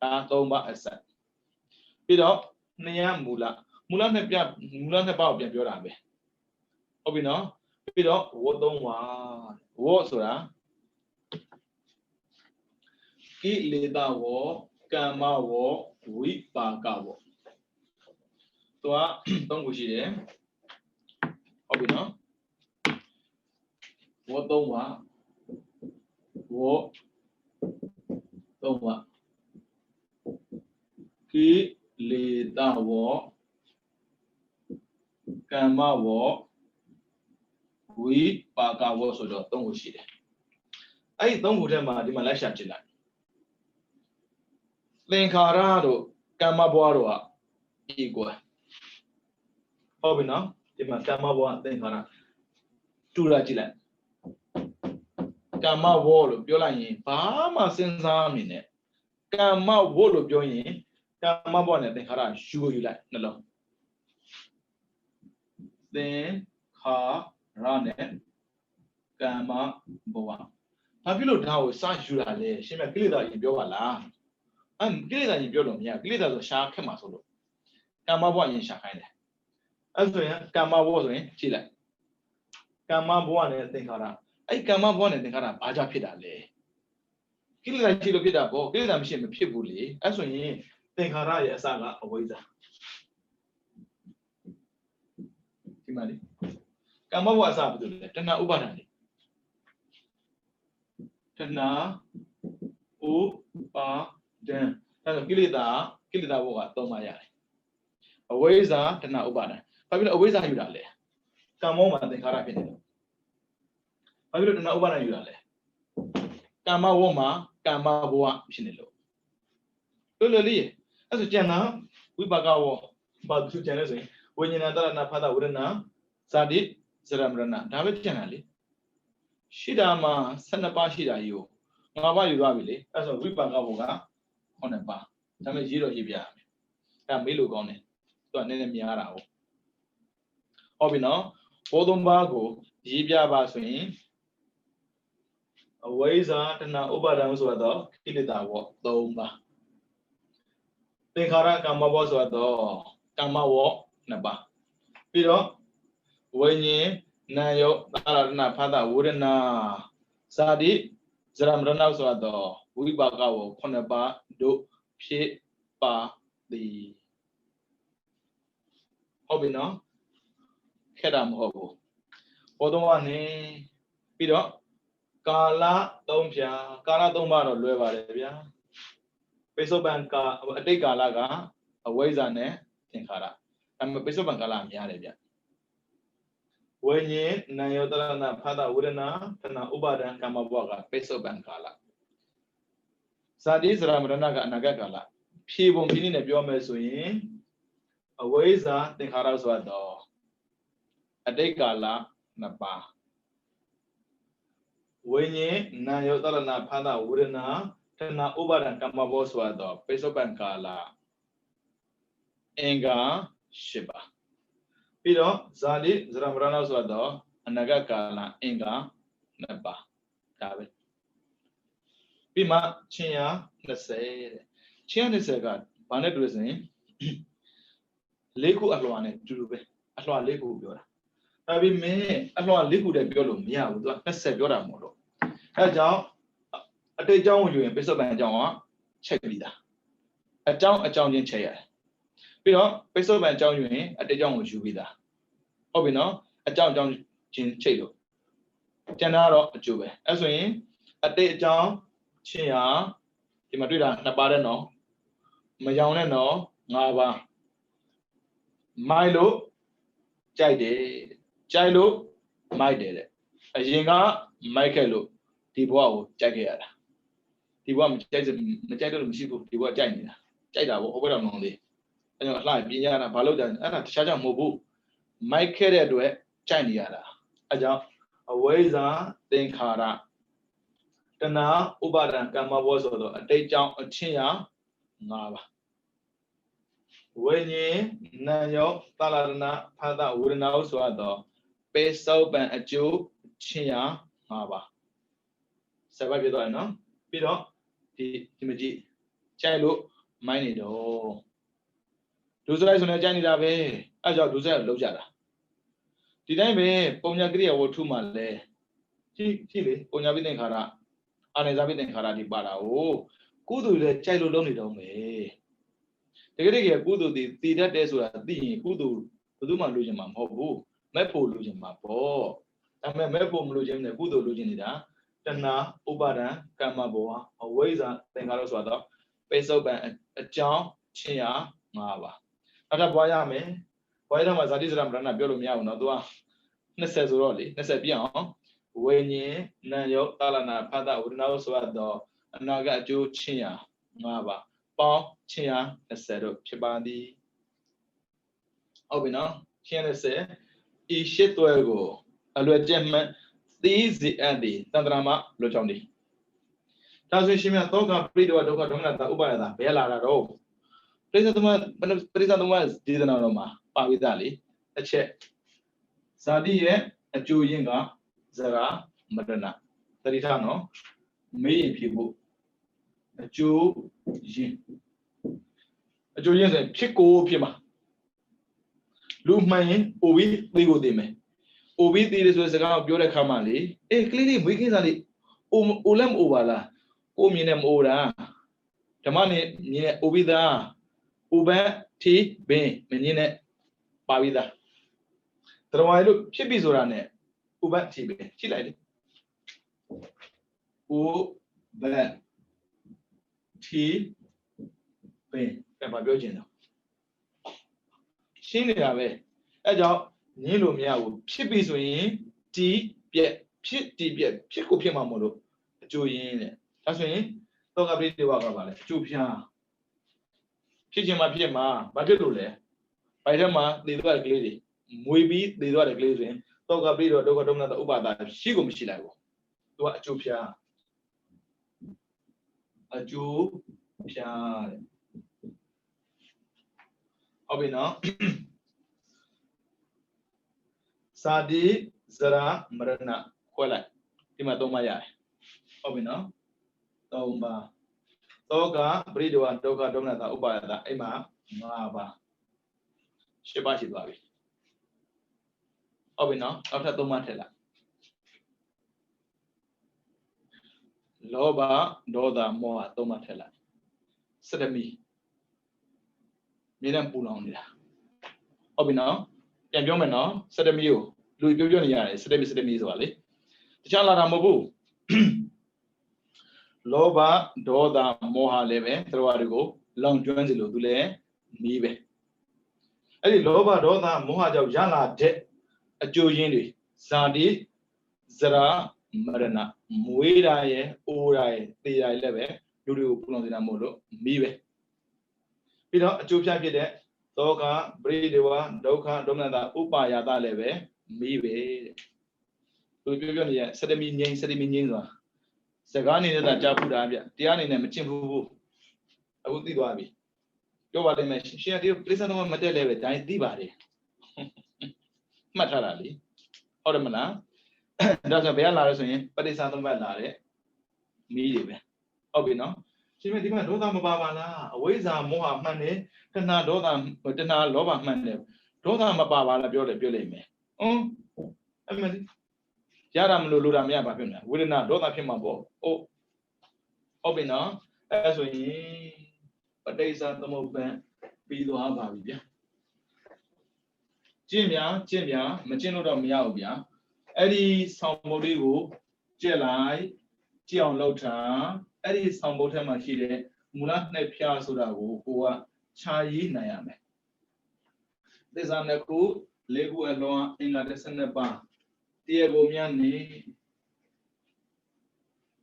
Tomba a set. Pido, Nia Mula. Mulan about Biabe. Obino, Pido, what don't want. What sura? Ki Lida war, Kama war, we Bagawo. Toa, don't wish it. Obino, what don't want. What don't want. Ki Lida war, Kama war, we Bagawo, so don't wish it. I don't put them at the Malaysia Chilla. Lenkarado, Kamaboa, equal. Obino, the Kamaboa, Lenkara. Two Rachila. Kama wall of Biolani, Pama Sensam. Kama wall of Join, Kama bonnet, the Hara, sugar you like, no. Then, Ha, Rane, Kama Boa. Have you looked how such you are? She may feel that in Biola. ကိလေသာရင်ပြောလို့မရကိလေသာဆိုရှာခက်မှာဆိုလို့ကာမဘဝရင်ရှာခိုင်းတယ်အဲ့ဆိုရင်ကာမဘဝဆိုရင်ကြည့်လိုက်ကာမဘဝနဲ့သင်္ခါရအဲ့ကာမဘဝနဲ့သင်္ခါရဘာကြောင့်ဖြစ်တာလဲကိလေသာရှိလို့ဖြစ်တာပေါ့ကိလေသာမရှိရင်မဖြစ်ဘူးလေအဲ့ဆိုရင်သင်္ခါရရဲ့အစကအဝိဇ္ဇာဒီမှာလေကာမဘဝအစဘာလို့လဲတဏှာဥပါဒံလေတဏှာဥပါဒံအဲ့တော့ကိလေသာဘဝက3ပါရတယ်အဝိဇ္ဇာတဏှာဥပါဒံဘာဖြစ်လို့အဝိဇ္ဇာယူတာလဲကာမောမှာသင်္ခါရဖြစ်နေတယ်ဘာဖြစ်လို့တဏှာဥပါဒံယူတာလဲကာမဝမှာကာမဘဝဖြစ်နေလို့လွယ်လေးအဲ့ဆိုကျန်တာဝိပါကဝဘာသူကျန်လဲဆိုရင်ဝိညာဏတရဏဖသဝရဏဇာတိဇရမရဏဒါပဲကျန်တာလေရှိတာမှာ12ပါးရှိတာကြီးကို5ပါးယူသွားပြီလေအဲ့ဆိုဝိပါကဝက9ပါးဒါပေမဲ့ရေးတော့ရေးပြရမယ်အဲ့မေးလို့ကောင်းတယ်သူကနည်းနည်းများတာဟုတ်ပြီနော်ဘော3ပါးကိုရေးပြပါဆိုရင်အဝိဇ္ဇာတဏှာဥပါဒံဆိုတော့ကိလေသာဘော3ပါးသင်္ခါရကာမဘောဆိုတော့ကာမဘော2ပါးပြီးတော့ဝိညာဉ်နာယောသာရဏဖသဝရဏဇာတိဇရမရဏဆိုတော့ဝိပါကဝ9ပါးတို့ဖြစ်ပါသည်ဟုတ်ပြီနော်ခဲ့တာမဟုတ်ဘူးဘော3ပါးနဲ့ပြီးတော့ကာလ3ဖြာကာလ3ပါးတော့လွယ်ပါတယ်ဗျာပိဿုပံအတိတ်ကာလကအဝိဇ္ဇာနဲ့သင်္ခါရဒါပေမဲ့ပိဿုပံကာလများတယ်ဗျဝိညာဉ်နာယောတရဏဖသဝရဏတဏှာဥပါဒံကာမဘဝကပိဿုပံကာလဇာတိဇရမရဏကအနာဂတ်ကာလဖြေပုံဖြေနည်းနဲ့ပြောမယ်ဆိုရင်အဝိဇ္ဇာသင်္ခါရဆိုတော့အတိတ်ကာလ2ပါးဝိညာဉ်နာယောတရဏဖသဝရဏတဏှာဥပါဒံကာမဘဝဆိုတော့ပိဿုပံကာလအင်္ဂါ10ပါးပြီးတော့ဇာတိဇရမရဏဆိုတော့အနာဂတ်ကာလအင်္ဂါ2ပါးဒါပဲပြီးမှချင်းရ20တဲ့ချင်းရ20ကဘာနဲ့တူလဲဆိုရင်4ခုအလွှာနဲ့တူတူပဲအလွှာ4ခုပြောတာဒါပေမဲ့အလွှာ4ခုတည်းပြောလို့မရဘူးသူက20ပြောတာမဟုတ်တော့အဲဒါကြောင့်အတိတ်အကြောင်းကိုယူရင်ပိဿုပံအကြောင်းကချက်ပြီးသားအကြောင်းချင်းချက်ရတယ်ပြီးတော့ပိဿုပံအကြောင်းယူရင်အတိတ်အကြောင်းကိုယူပြီးသားဟုတ်ပြီနော်အကြောင်းချင်းချိတ်လို့ကျန်တာတော့အကျိုးပဲအဲဆိုရင်အတိတ်အကြောင်းချင်းဟာဒီမှာတွေ့တာ2ပါးတဲ့နော်မယောင်တဲ့နော်5ပါးမိုက်လို့ကြိုက်တယ်ကြိုက်လို့မိုက်တယ်တဲ့အရင်ကမိုက်ခဲ့လို့ဒီဘဝကိုကြိုက်ခဲ့ရတာဒီဘဝမကြိုက်လို့မရှိဘူးဒီဘဝကြိုက်နေတာကြိုက်တာပေါ့ဟိုဘက်တော့မဟုတ်သေးအဲကြောင့်အလှပြင်းရတာဘာလို့ကြအဲ့ဒါတခြားကြောင့်မဟုတ်ဘူးမိုက်ခဲ့တဲ့အတွက်ကြိုက်နေရတာအဲကြောင့်အဝိဇ္ဇာသင်္ခါရတဏှာဥပါဒံကာမဘောဆိုတော့အတိတ်ကြောင့်အချင်းရ5ပါးဝိညာဉ်နာယောသလရဏဖသဝရဏဥဆိုတော့ပိဿုပံအကျိုးချင်းရ5ပါးဆက်ပါပြတော့နော်ပြီးတော့ဒီမကြည့်ကြိုက်လို့မိုင်းနေတော့ဒုစရိုက်ဆိုနေကြိုက်နေတာပဲအဲကြောင့်ဒုစရိုက်လောက်ကြတာဒီတိုင်းပဲပုံညာကိရိယာဝတ္ထုမှာလဲကြည့်လေပုံညာပိသင်္ခါရအာနေဇာပိသင်္ခါရဒီပါတာကိုကုသိုလ်လည်းကြိုက်လို့လုံးနေတော့မယ်တကယ်ကုသိုလ်တည်တတ်တယ်ဆိုတာသိရင်ကုသိုလ်ဘယ်သူမှလိုချင်မှာမဟုတ်ဘူးမဲ့ဖို့လိုချင်မှာပေါ့ဒါပေမဲ့မဲ့ဖို့မလိုချင်တဲ့ကုသိုလ်လိုချင်နေတာတဏှာဥပါဒံကာမဘောအဝိဇ္ဇာသင်္ခါရဆိုတော့ပိဿုပံအကြောင်းချင်းရ5ပါးအဲ့ဒါပွားရမယ်ပွားရမှာဇာတိဇရမရဏပြောလို့မရဘူးနော်သူက20ဆိုတော့လေ20ပြည့်အောင်ဝိညာဉ်နာယောတာလနာဖသဝရဏဆိုတော့အနာဂတ်အကျိုးချင်းရ5ပါးပေါင်းချင်းရ20တို့ဖြစ်ပါသည်ဟုတ်ပြီနော်ချင်းရ20ဤရှစ်သွဲကိုအလွယ်ကျက်မှန်သီးစီအပ်သည်တန္တရာမလွတ်ချောင်းသည်ဒါဆိုရှင်မြတ်သောကပရိဒေဝဒုက္ခဒုက္ခနာဥပါယတာဘယ်လာတာတော့ပရိသသမဒေသနာတော်မှာပါဝိသလေအချက်ဇာတိရဲ့အကျိုးရင်းကဇရာမရဏတတိထနော်မေးရင်ဖြေဖို့ အကျိုးရင်းဆိုရင်ဖြစ်ကိုဖြစ်မှာလူမှန်ရင်အိုပြီးသေးကိုသိမယ်အိုပြီးသေးတယ်ဆိုတဲ့စကားကိုပြောတဲ့ခါမှလေအေးကလေးလေးမွေးခင်းစားလေးအိုလည်းမအိုပါလားကိုမြင်တယ်မအိုတာဓမ္မနဲ့မြင်တဲ့အိုပြီးသားအိုဘတ်တီဘင်းမမြင်တဲ့ပါပြီးသားတော်ဝါလို့ဖြစ်ပြီဆိုတာနဲ့အိုဘတ်တီဘင်းကြည့်လိုက်လေအိုဘတ်တီဘင်းပြန်ပါပြောချင်တော့ရှင်းနေတာပဲအဲကြောင့်ညင်းလို့မရဘူးဖြစ်ပြီဆိုရင်တီးပြက်ဖြစ်တီးပြက်ဖြစ်ကိုဖြစ်မှာမလို့အကျိုးရင်းတဲ့ဒါဆိုရင်သောကပရိဒေဝကပါလေအကျိုးဖျားဖြစ်ခြင်းမှာဖြစ်မှာဘာဖြစ်လို့လဲဘိုင်ထဲမှာသေသွားတဲ့ကလေးတွေမွေပြီးသေသွားတဲ့ကလေးဆိုရင်သောကပရိဒေဝဒုက္ခဒုမနတဥပါဒရှိကိုမရှိလိုက်ဘူးသူကအကျိုးဖျားအကျိုးဖျားတဲ့ဟုတ်ပြီနော်စာတိဇရာမရဏခွဲလိုက်ဒီမှာ3ပါရတယ်ဟုတ်ပြီနော်3ပါသောကပရိဒေဝဒုက္ခဒုမနတဥပါဒအဲ့မှာ5ပါ10ပါရှိသွားပြီဟုတ်ပြီနော်နောက်ထပ်3ပါထည့်လိုက်လောဘဒေါသမောဟ3ပါထည့်လိုက်စတမီမြေနဲ့ပူလောင်နေတာဟုတ်ပြီနော်ပြန်ပြောမယ်နော်စတမီကိုလူပြောနေရတယ်စတမီဆိုတာလေတခြားလာတာမဟုတ်ဘူးလောဘဒေါသမောဟလည်းပဲသရဝတွေကိုလောင်ကျွမ်းစီလို့သူလည်းမီးပဲအဲ့ဒီလောဘဒေါသမောဟကြောင့်ရလာတဲ့အကျိုးရင်းတွေဇာတိဇရာမရဏမွေးတာရဲ့အိုးတာရဲ့သေတာရဲ့လည်းပဲလူတွေကိုပူလောင်စေတာမဟုတ်လို့မီးပဲပြီးတော့အကျိုးပြဖြစ်တဲ့သောကပရိဒေဝဒုက္ခဒုမနတဥပါယတလည်းပဲမီးပဲတဲ့သူပြောနေရစတမီငိမ့်ဆိုတာစကားအနေနဲ့သာကြားဖူးတာဗျတရားအနေနဲ့မကျင့်ဘူးအခုသိသွားပြီပြောပါလိမ့်မယ်ရှင်ကဒီပရိစ္ဆာသမမတက်လဲပဲဒါသိပါတယ်မှတ်ထားတာလေဟုတ်တယ်မလားဒါဆိုဘယ်ကလာလဲဆိုရင်ပရိစ္ဆာသမလာတဲ့မီးတွေပဲဟုတ်ပြီနော်ရှင်မဒီမှာဒေါသမပါပါလားအဝိဇ္ဇာမောဟမှန်တယ်တဏှာဒေါသတဏှာလောဘမှန်တယ်ဒေါသမပါပါလားပြောလိမ့်မယ်အဲ့မလေးရတာမလို့လိုတာမရပါဖြစ်နေဝေဒနာဒေါသဖြစ်မှာပေါ့ဟုတ်ပြီနော်အဲ့ဆိုရင်ပဋိစ္စသမုပ္ပန်ပြီးသွားပါပြီဗျာကျင့်များမကျင့်လို့တော့မရဘူးဗျာအဲ့ဒီဆောင်ဘုတ်လေးကိုကြက်လိုက်ကြည့်အောင်လုပ်တာအဲ့ဒီဆောင်ဘုတ်ထဲမှာရှိတဲ့မူလနှစ်ဖြာဆိုတာကိုကခြာရေးနိုင်ရမယ်သစ္စာနှစ်ခုလေးခုအလွန်အင်္ဂါ12ပါးတရားကိုများနေ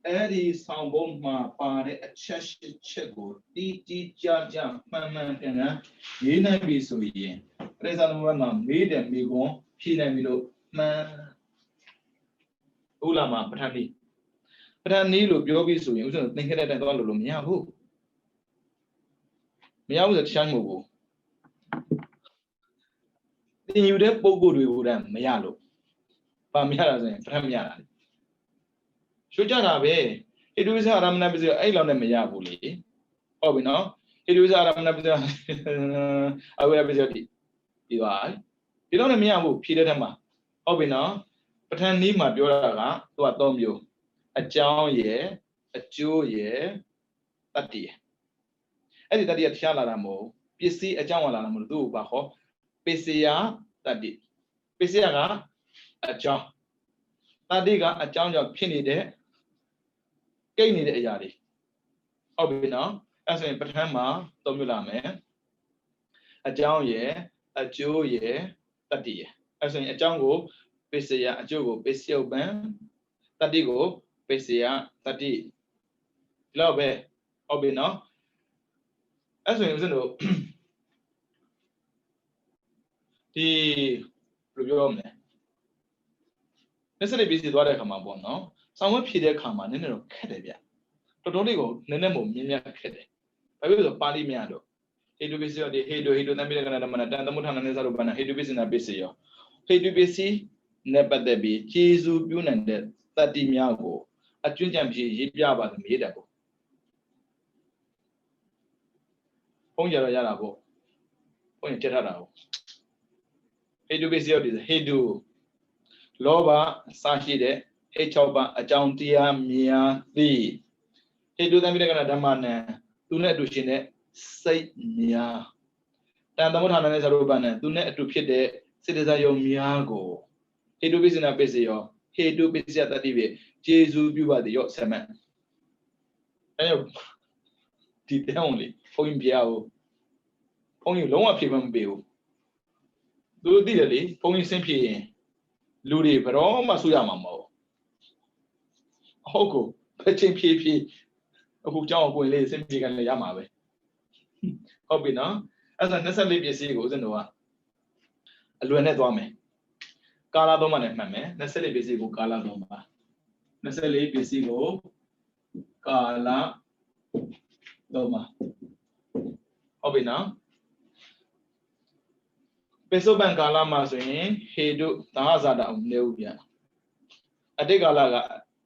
အဲ့ဒီဆောင်ဘုံမှာပါတဲ့အချက်ချက်ကိုတီးကြမှန်ကန်ရေးနိုင်ပြီဆိုရင်ပရိစ္ဆာသမုပ္ပါဒ်မှာမေးတယ်မိကွန်ဖြေနိုင်ပြီလို့မှန်ဟုတ်လားမပဋ္ဌာန်းနည်းလို့ပြောပြီးဆိုရင်ဥစ္စာသင်္ခေတ္တတိုင်သွားလို့မရဘူးဆိုတခြားမဟုတ်ဘူးသင်ယူတဲ့ပုံကိုယ်တွေကိုလည်းမရလို့ပါမရတာဆိုရင်ပဋ္ဌာန်းမရတာလေရွှေကြတာပဲဟိတုဝိဇ္ဇာအာရမဏပစ္စည်းအဲ့လောက်နဲ့မရဘူးလေဟုတ်ပြီနော်ဟိတုဝိဇ္ဇာအာရမဏပစ္စည်းအဝိရပစ္စည်းဒီသွားဒီလောက်နဲ့မရဘူးဖြည့်တဲ့ထက်မှာဟုတ်ပြီနော်ပဋ္ဌာန်းနည်းမှာပြောတာကသူက3မျိုးအကြောင်းရယ်အကျိုးရယ်တတ္တိရယ်အဲ့ဒီတတ္တိကတရားလာတာမဟုတ်ပစ္စည်းအကြောင်းလာတာမဟုတ်သူ့ကိုပါခေါ်ပစ္စယတတ္တိပစ္စယကအကြောင်းတတ္တိကအကြောင်းကြောင့်ဖြစ်နေတဲ့ကိတ်နေတဲ့အရာတွေဟုတ်ပြီနော်အဲ့ဆိုရင်ပဋ္ဌာန်းမှာ3မျိုးလာမယ်အကြောင်းရယ်အကျိုးရယ်တတ္တိရယ်အဲ့ဆိုရင်အကြောင်းကိုပစ္စယအကျိုးကိုပစ္စယုပ္ပံတတ္တိကိုပစ္စယတတ္တိဒီလောက်ပဲဟုတ်ပြီနော်အဲ့ဆိုရင်ဦးဇင်းတို့ဒီဘယ်လိုပြောရမလဲလက်စရိပ်ပစ္စည်းသွားတဲ့အခါမှာပေါ့နော်ဆောင်းဝဲဖြည့်တဲ့အခါမှာနည်းနည်းတော့ခက်တယ်ဗျတော်တော်လေးကိုနည်းနည်းမို့မြင်းမြတ်ခက်တယ်ဘာဖြစ်လို့ဆိုပါဠိမရတော့ဟေတုပစ္စည်းရောဒီဟေတုသံပိရကနာဓမ္မနာတန်သမုဋ္ဌာနနေသရုပ္ပနာဟေတုပစ္စည်းနာပစ္စည်းရောဟေတုပစ္စည်းနဲ့ပတ်သက်ပြီးကျေစုပြုနိုင်တဲ့တတ္တိများကိုအကျွင့်ကြံဖြည့်ရေးပြပါလို့မေးတတ်ဘူး phong giờ là ra là bộ phong chết ra đâu hệ du bê siêu thì hệ du lo ba sa chi đấy hệ chào ba ở trong tia mía đi hệ du tam biết cái nào đam nè tu nè tu xin nè say mía tam tâm thằng này sao đâu bạn nè tu nè tu biết đấy sẽ để ra dùng mía go hệ du bê siêu nào bê siêu hệ du bê siêu ta đi về Giêsu biểu bài đấy xem mẹ anh đi theo ông đi phong biểu phong long à phía bên biểu tu đi rồi đi phong xem phía lưu đi phải đó mà suy giảm màဟုတ်ကိုပဲချင်းဖြည်းဖြည်းအခုကြောင်းကိုလေးစင်ပြေကန်လေးရမှာပဲဟုတ်ပြီနော်အဲ့ဒါ24ပစ္စည်းကိုဦးဇင်းတို့ကအလွယ်နဲ့သွားမယ်ကာလာသုံးပါနဲ့မှတ်မယ်24ပစ္စည်းကိုကာလာသုံးပါ24ပစ္စည်းကိုကာလာသုံးပါဟုတ်ပြီနော်ပိစုပန်ကာလာမှာဆိုရင်ဟေတုသာဟဇာတာမနေဘူးဗျအတိတ်ကာလက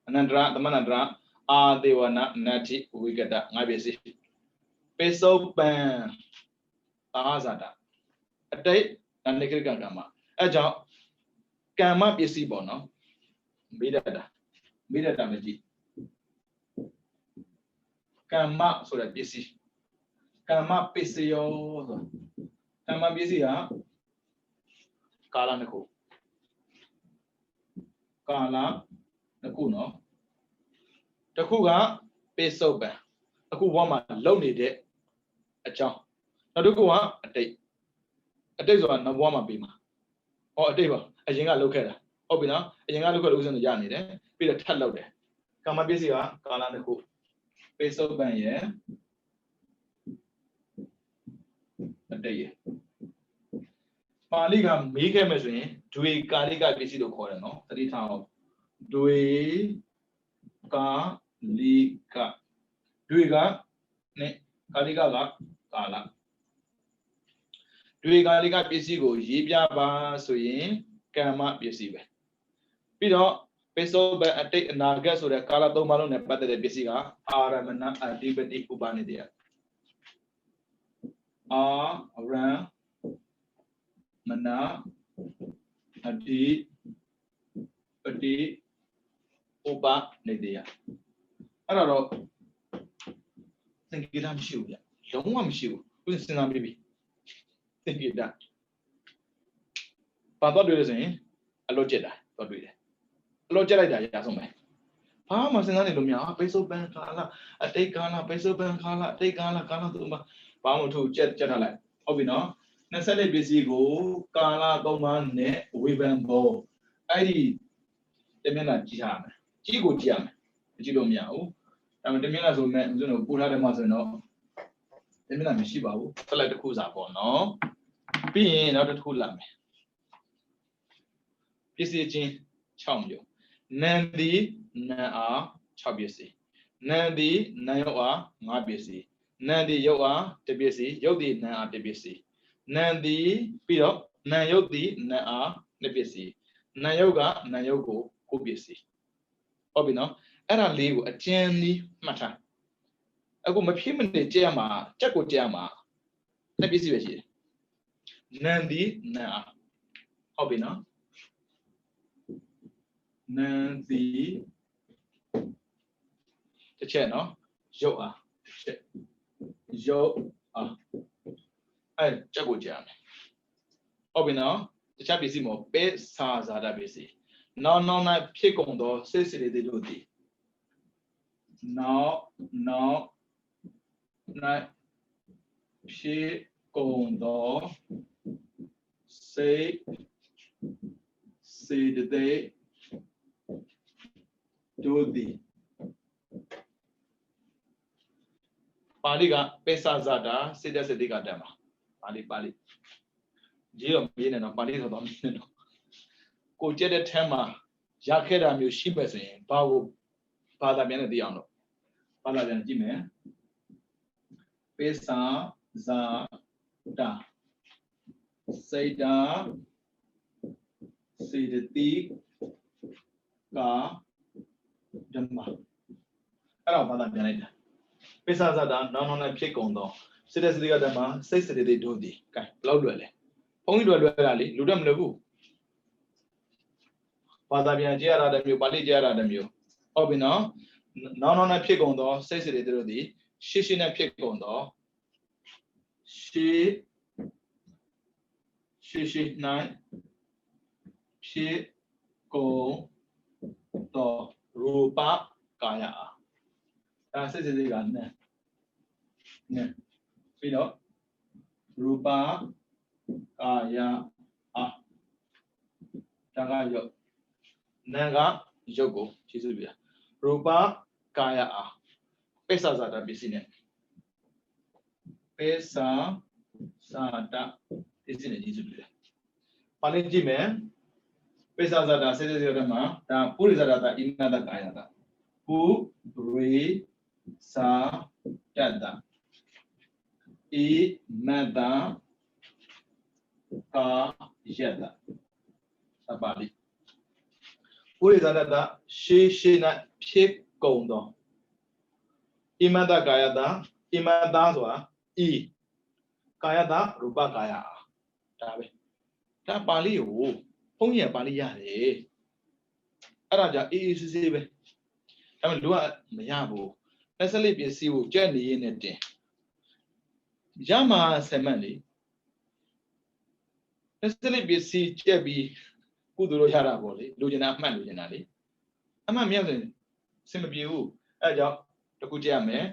အနန္တရသမဏန္တရအာဒေဝနာနတ္တိဝိကတငါပစ္စည်းပိစုပန်သာဟဇာတာအတိတ်အနိကိကကမ္မအဲကြောင့်ကမ္မပစ္စည်းပေါ့နော်မိဒတာမကြည့်ကမ္မဆိုတဲ့ပစ္စည်းကမ္မပစ္စယောဆိုကမ္မပစ္စည်းကကာလနှစ်ခုကာလနှစ်ခုနော်တစ်ခုကပိစုပန်အခုဘဝမှာလုံနေတဲ့အကြောင်းနောက်တစ်ခုကအတိတ်ဆိုတာနောက်ဘဝမှာပြီးမှာဟောအတိတ်ပါအရင်ကလုပ်ခဲ့တာဟုတ်ပြီနော်အရင်ကလုပ်ခဲ့လို့ဥစဉ်ရနေတယ်ပြီးတော့ထပ်လုပ်တယ်ကမ္မပစ္စည်းကကာလတစ်ခုပိစုပန်ရဲ့အတိတ်ရဲ့ပါဠိကမေးခဲ့မယ်ဆိုရင်ဒွေကာလိကပစ္စည်းလို့ခေါ်တယ်နော်သတိထားအောင်ဒွေကာလိကဒွေကနဲ့ကာလိကကကာလဒွေကာလိကပစ္စည်းကိုရေးပြပါဆိုရင်ကမ္မပစ္စည်းပဲပြီးတော့ပိစုပန်အတိတ်အနာဂတ်ဆိုတဲ့ကာလသုံးပါးလုံးနဲ့ပတ်သက်တဲ့ပစ္စည်းကအာရမဏအဓိပတိဥပနိဒေယအာရမဏအဓိပတိဥပနိဒေယအဲ့တော့သင်္ကေတမရှိဘူးဗျလုံးဝမရှိဘူးသူစဉ်းစားပြီးပြီသင်္ကေတပါတော့တွေ့လို့ဆိုရင်အလောကျက်တာတော့တွေ့တယ်အလောကျက်လိုက်တာရဆုံးပဲဘာမှစဉ်းစားနေလို့မရပိစုပန်ကာလအတိတ်ကာလပိစုပန်ကာလအတိတ်ကာလသူမှဘာမှမထူကျက်ထားလိုက်ဟုတ်ပြီနော်24ပစ္စည်းကိုကာလသုံးပါးနဲ့ဝေဖန်ဖို့အဲ့ဒီတမျက်နှာကြည့်ရမယ်ကြည့်ကိုကြည့်ရမယ်မကြည့်လို့မရဘူးဒါပေမဲ့တမျက်နှာဆိုမဲ့ဦးဇင်းတို့ပို့ထားတယ်မှာဆိုရင်တော့တမျက်နှာမရှိပါဘူးဖက်လိုက်တစ်ခုစာပေါ့နော်ပြီးရင်နောက်တစ်ခုလာမယ်ပစ္စည်းချင်း6မျိုးနံသည်နံအား6ပစ္စည်းနံသည်နံရုပ်အား5ပစ္စည်းနံသည်ရုပ်အား1ပစ္စည်းရုပ်သည်နံအား1ပစ္စည်းနံသည်ပြီးတော့နံရုပ်သည်နံအား2ပစ္စည်းနံရုပ်ကနံရုပ်ကို9ပစ္စည်းဟုတ်ပြီနော်အဲ့ဒါလေးကိုအကျဉ်းလေးမှတ်ထားအခုမဖြစ်မနေကြည့်ရမှာကြက်ကိုကြည့်ရမှာ2ပစ္စည်းပဲရှိတယ်နံသည်နံအားဟုတ်ပြီနော်နံသည်တစ်ချက်နော်ရုပ်အားတစ်ချက်ရုပ်အားအဲ့ကြက်ကိုကြည့်ရမယ်ဟုတ်ပြီနော်တခြားပစ္စည်းမဟုတ်ပဲစာဇာတာပစ္စည်းနောက်၌ဖြစ်ကုန်သောစိတ်စေတသိက်တို့သည်နောက်၌ဖြစ်ကုန်သောစိတ်စေတသိက်တို့သည်ပါဠိကပိစာဇာတာစေတသိက်ကတမ်းပါပါဠိရေးတော့မရေးနဲ့တော့ပါဠိဆိုတော့မရေးနဲ့တော့ကိုကြက်တဲ့ထဲမှာရခဲ့တာမျိုးရှိမဲ့ဆိုရင်ဘာသာပြန်နဲ့သိအောင်လို့ဘာသာပြန်ကြည့်မယ်ပိစာဇာတာစေတာစေတသိကဓမ္မအဲ့တော့ဘာသာပြန်လိုက်တာပိစာဇာတာနောက်ဖြစ်ကုန်သော စစ်တဲ့စတိကတည်းမှာစိတ်စတိတွေတို့ဒီကဲဘယ်လောက်လွယ်လဲဘုန်းကြီးတို့လွယ်တာလေလူတော့မလွယ်ဘူးဘာသာပြန်ကြရတာတမျိုးပါဠိကြရတာတမျိုးဟုတ်ပြီနော်နောက်နဲ့ဖြစ်ကုန်တော့စိတ်စတိတွေတို့ဒီရှေ့နဲ့ဖြစ်ကုန်တော့ရှေ့နိုင်ဖြစ်ကုန်တော့ရူပကာယဒါစိတ်စတိကနဲ့ပြီးတော့ရူပကာယဒါကရုပ်နာကရုပ်ကိုခြေစွပ်ပြရူပကာယပိဿဇာတပစ္စည်းနဲ့ပိဿဇာတပစ္စည်းနဲ့ခြေစွပ်ပြပါဠိကြည့်မယ်ပိဿဇာတစေတသိက်မှာဒါပုရိသဇာတဣမတကာယတပုရိသတတဣမတကာယတသပါဠိပုရိသဇာတရှေ့နဲ့ဖြစ်ကုန်တော့ဣမတကာယတဣမတဆိုတာဤကာယတရူပကာယဒါပဲဒါပါဠိကိုဘုန်းကြီးကပါဠိရတယ်အဲ့ဒါကြောင့်အေးဆေးပဲဒါပေမဲ့လူကမရဘူးလက်စလိပစ္စည်းကိုကြက်နေရင်းနဲ့တင်ရမှာဆယ်မှတ်လေလက်စလိပစ္စည်းကြက်ပြီးကုသိုလ်လို့ရတာပေါ့လေလူကျင်တာအမှတ်လူကျင်တာလေအမှတ်မရဆိုရင်စင်မပြေဘူးအဲ့ကြောင့်တခုကြည့်ရမယ်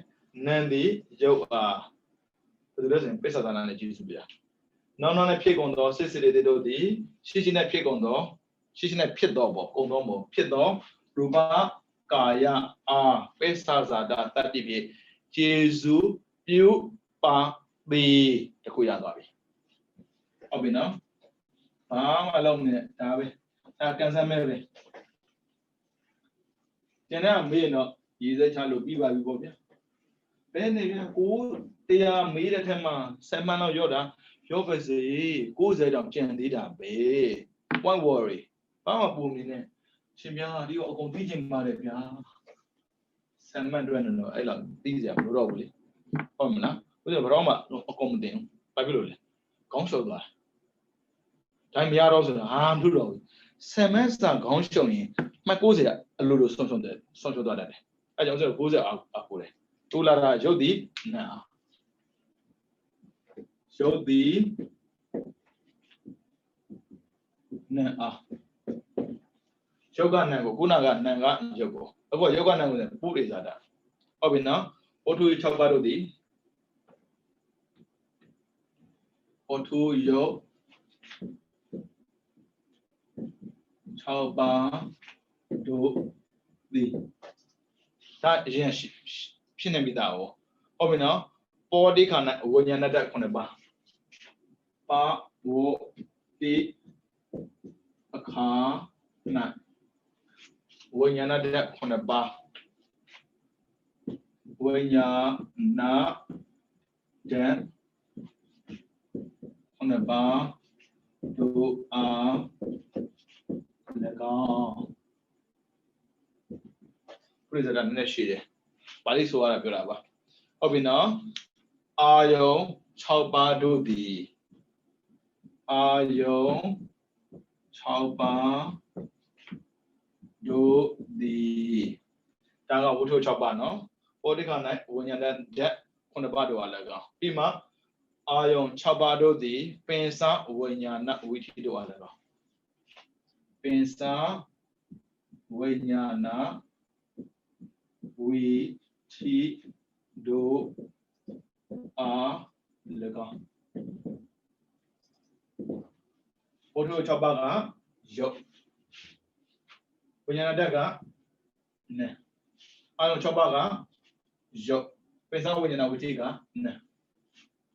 နန္ဒီရုပ်အားဘယ်လိုလဲဆိုရင်ပိဿဇာတနဲ့ကြည့်စုပြနောက်နဲ့ဖြစ်ကုန်တော့စစ်စစ်တွေတို့ဒီရှိနဲ့ဖြစ်ကုန်တော့ရှိနဲ့ဖြစ်တော့ပေါ့ကုန်တော့ပေါ့ဖြစ်တော့ရူပကာယပိဿဇာတတတ္တိပြေကျေစုပြုပါပေတခုရသွားပြီဟုတ်ပြီနော်ဘာမှလုံးနဲ့ဒါပဲကန်ဆယ်မဲ့ပဲကျန်တဲ့မေးတော့ရေးစဲချလို့ပြီးပါပြီပေါ့ဗျာဘယ်နေပြန်ကိုတရားမေးတဲ့ထက်မှာ7မှန်းတော့ရော့တာရော့ပါစေ90တောင်ကျန်သေးတာပဲ one worry ဘာမှပူမနေနဲ့ရှင်ဗျာဒီတော့အကုန်သိချင်ပါတယ်ဗျာ7မှန်းတွက်နေတော့အဲ့လောက်သိစရာမလိုတော့ဘူးလေဟုတ်မလားဘယ်တော့မှအကုန်မတင်ဘာဖြစ်လို့လဲခေါင်းလျှော်သွားဒါမရတော့ဆိုတာဟာမလို့တော့ဘူး7မှန်းစာခေါင်းလျှော်ရင်မှတ်90အလိုလိုဆုံးသွားတတ်တယ်အဲ့ကြောင့်ဆို90အားကိုတယ်တူလာတာရုပ်ဒီနာရုပ်ဒီနာရုပ်ကနာကိုခုနကနာကရုပ်ကိုအခုရုပ်ကနာကိုပုရိသတာဟုတ်ပြီနော်ဩထု6ပါးတို့ဒီဩထုရုပ်6ပါးတို့ဒီဒါအရင်ဖြစ်နေပြီသားဟုတ်ပြီနော်ပေါ်တိခါနဲ့ဝိညာဏတ္တ9ပါးပါဝတိအခါနဝိညာဏတ္တ9ပါးဝိညာဏတ္တ9ပါးတို့အား၎င်းပြဇာတ်နဲ့ရှိတယ်ပါဠိဆိုရတာပြောတာပါဟုတ်ပြီနော်အာယုံ6ပါးတို့သည်အာယုံ6ပါးတို့သည်ဒါကဝတ္ထု6ပါးနော်ပေါ်တိခါ၌ဝိညာဏဓာတ်9ပါးတို့အား၎င်းပြီးမှအာယုံ6ပါးတို့သည်ပင်စဝိညာဏဝိသီတို့အား၎င်းပင်စဝိညာဏဝိသီတို့အား၎င်းဝတ္ထု6ပါးကရုပ်ဝိညာဏဓာတ်ကနာအာယုံ6ပါးကရုပ်ပင်စဝိညာဏဝိသီကနာ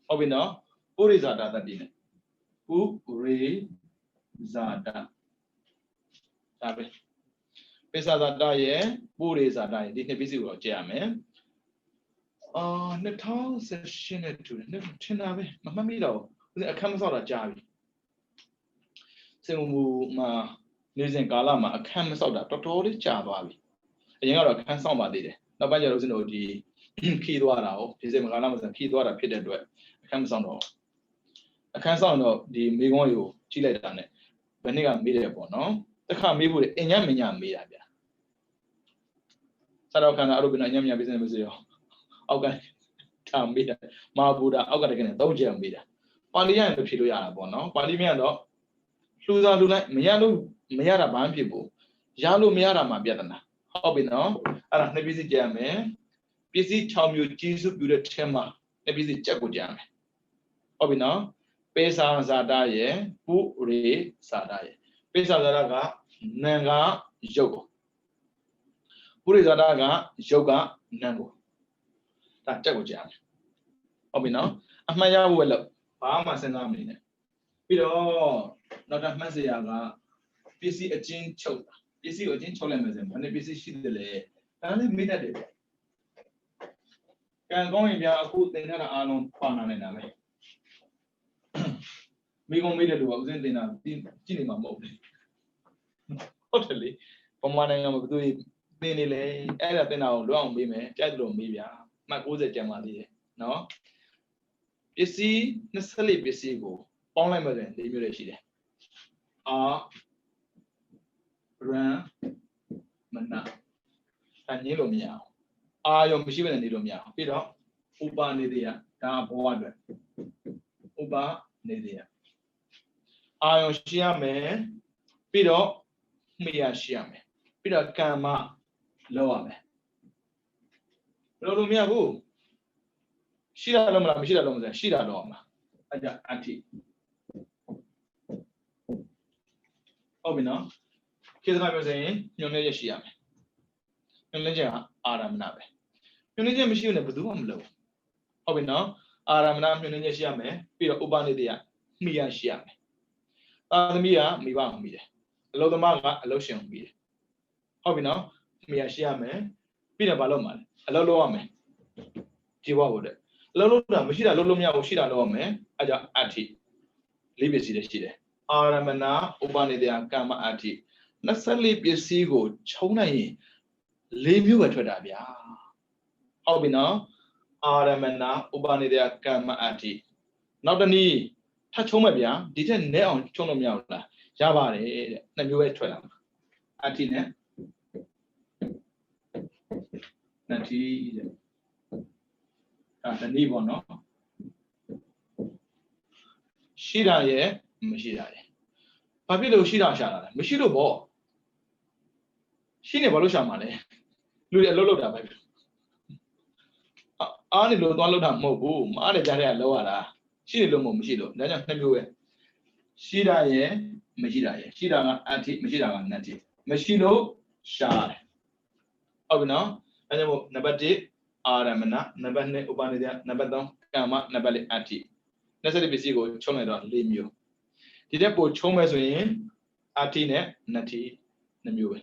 ဟုတ်ပြီနော်ပုရိဇာတတ္တိနဲ့ပုရိဇာတဒါပဲပိဿဇာတရဲ့ပုရိဇာတရဲ့ဒီနှစ်ပစ္စည်းကိုတော့ကြည့်ရမယ်2018နဲ့တူတယ်ထင်တာပဲမမှတ်မိတော့ဘူးအခန်းမဆောက်တာကြားပြီစေမူမှာနေစဉ်ကာလမှာအခန်းမဆောက်တာတော်တော်လေးကြာသွားပြီအရင်ကတော့အခန်းဆောက်ပါသေးတယ်နောက်ပိုင်းကျတော့ဦးဇင်းတို့ဒီ ခီးသွားတာ哦ဒီစိတ်မကားလားမစံခီးသွားတာဖြစ်တဲ့အတွက်အခန်းမဆောင်တော့အခန်းဆောင်တော့ဒီမိကုံးကိုကြည့်လိုက်တာ ਨੇ ဘယ်နှစ်ကမေးတယ်ပေါ့နော်တခါမေးဖို့လေအညံ့မညံ့မေးတာဗျာစာတော့ခန္ဓာအရုပ်ပနာအညံ့မညံ့ပြစနေမစေရောအောက်ကထားမေးတာမာဘူတာအောက်ကတကယ်နဲ့3ချက်မေးတာပါဠိရရင်ဖြေလို့ရတာပေါ့နော်ပါဠိမြန်တော့လှူစားလှူလိုက်မရလို့မရတာဘာမှဖြစ်ဘူးရလို့မရတာမှပြဿနာဟုတ်ပြီနော်အဲ့ဒါနှစ်ပစ္စည်းကြံမယ်ပစ္စည်း6မျိုးကြီးစုပြုတဲ့ထဲမှာနှစ်ပစ္စည်းကြက်ကိုကြံမယ်ဟုတ်ပြီနော်ပေစာဇာတာရဲ့ပုရိဇာတာရဲ့ပေစာဇာတာကနာကရုပ်ကိုပုရိဇာတာကရုပ်ကနာကိုဒါကြက်ကိုကြံမယ်ဟုတ်ပြီနော်အမှန်ရဖို့လည်းဘာမှစဉ်းစားမနေနဲ့ပြီးတော့နောက်တစ်မှတ်စရာကပစ္စည်းအချင်းချုပ်တာပစ္စည်းကိုအချင်းချုပ်လိုက်မယ်ဆိုရင်ဘယ်နှပစ္စည်းရှိတယ်လဲဒါလည်းမေ့တတ်တယ်ဗျကံကောင်းရင်ဗျာအခုသင်ထားတာအားလုံးပါနာနေတာပဲမိကုံမေးတယ်လို့ကဥစဉ်သင်တာကြည့်နေမှာမဟုတ်ဘူးဟုတ်တယ်လေပမာနိုင်ငံမှာဘယ်သူသင်နေလဲအဲ့ဒါသင်တာကိုလွတ်အောင်မေးမယ်ကြိုက်တယ်လို့မေးဗျာမှတ်60ကျန်ပါသေးတယ်နော်ပစ္စည်း24ပစ္စည်းကိုပေါင်းလိုက်မှဆိုရင်၄မျိုးလေးရှိတယ်အာရန်မနာအငင်းလို့မရအောင်အာရောမရှိဘဲနဲ့နေလို့မရအောင်ပြီးတော့ဥပနေသေးရဒါဘဝအတွက်ဥပနေသေးရအာရောရှိရမယ်ပြီးတော့မိရရှိရမယ်ပြီးတော့ကမ္မလောက်ရမယ်လို့မရဘူးရှိတာလို့မလားမရှိတာလို့မလားရှိတာတော့မလားအဲ့ဒါအတိဟုတ်ပြီနော်ခေတ္တကပြောရင်ညွှန်နေရရှိရမယ်ညွှန်နေချက်အာရမဏပဲညွှန်နေချက်မရှိဘူးနဲ့ဘယ်သူမှမလုပ်ဟုတ်ပြီနော်အာရမဏညွှန်နေချက်ရှိရမယ်ပြီးတော့ဥပနိဒေယမိရရှိရမယ်သာသမီကမိဘမိတယ်အလုသမားကအလုရှင်မိတယ်ဟုတ်ပြီနော်မိရရှိရမယ်ပြီးတော့မလုပ်မှာလဲအလုလုပ်ရမယ်ကြည်ဝဖို့တဲ့အလုလုပ်တာမရှိတာလုပ်လို့မရဘူးရှိတာလုပ်ရမယ်အဲကြောင့်အဋ္ဌိလေးပစ္စည်းတွေရှိတယ်အာရမဏဥပနိဒေယကမ္မအဋ္ဌိ24ပစ္စည်းကိုခြုံလိုက်ရင်၄မျိုးပဲထွက်တာဗျာဟုတ်ပြီနော်အာရမဏဥပနိဒေယကမ္မအဋ္ဌိနောက်တနည်းထပ်ချုံးမယ်ဗျာဒီထက်နည်းအောင်ချုံလို့မရဘူးလားရပါတယ်တဲ့နှစ်မျိုးပဲထွက်လာမှာအဋ္ဌိနဲ့နတ္တိတဲ့ဒါတနည်းပေါ့နော်ရှိတာရဲ့မရှိတာရဲ့ဘာဖြစ်လို့ရှိတာရှာတာလဲမရှိလို့ပေါ့ရှိနေဘာလို့ရှာမှာလဲလူတွေအလုပ်လုပ်တာပဲအားနေလို့သွားလုပ်တာမဟုတ်ဘူးမားတဲ့ကြားထဲကလောက်ရတာရှိနေလို့မဟုတ်မရှိလို့ဒါကြောင့်နှစ်မျိုးပဲရှိတာရဲ့မရှိတာရဲ့ရှိတာကအဋ္ဌိမရှိတာကနတ္တိမရှိလို့ရှာတယ်ဟုတ်ပြီနော်အဲကြောင့်မို့နံပါတ်1အာရမဏနံပါတ်2ဥပနိဒေယနံပါတ်3ကမ္မနံပါတ်4အဋ္ဌိ24ပစ္စည်းကိုချုံလိုက်တော့4မျိုးဒီတက်ပို့ချုံမယ်ဆိုရင်အဋ္ဌိနဲ့နတ္တိ2မျိုးပဲ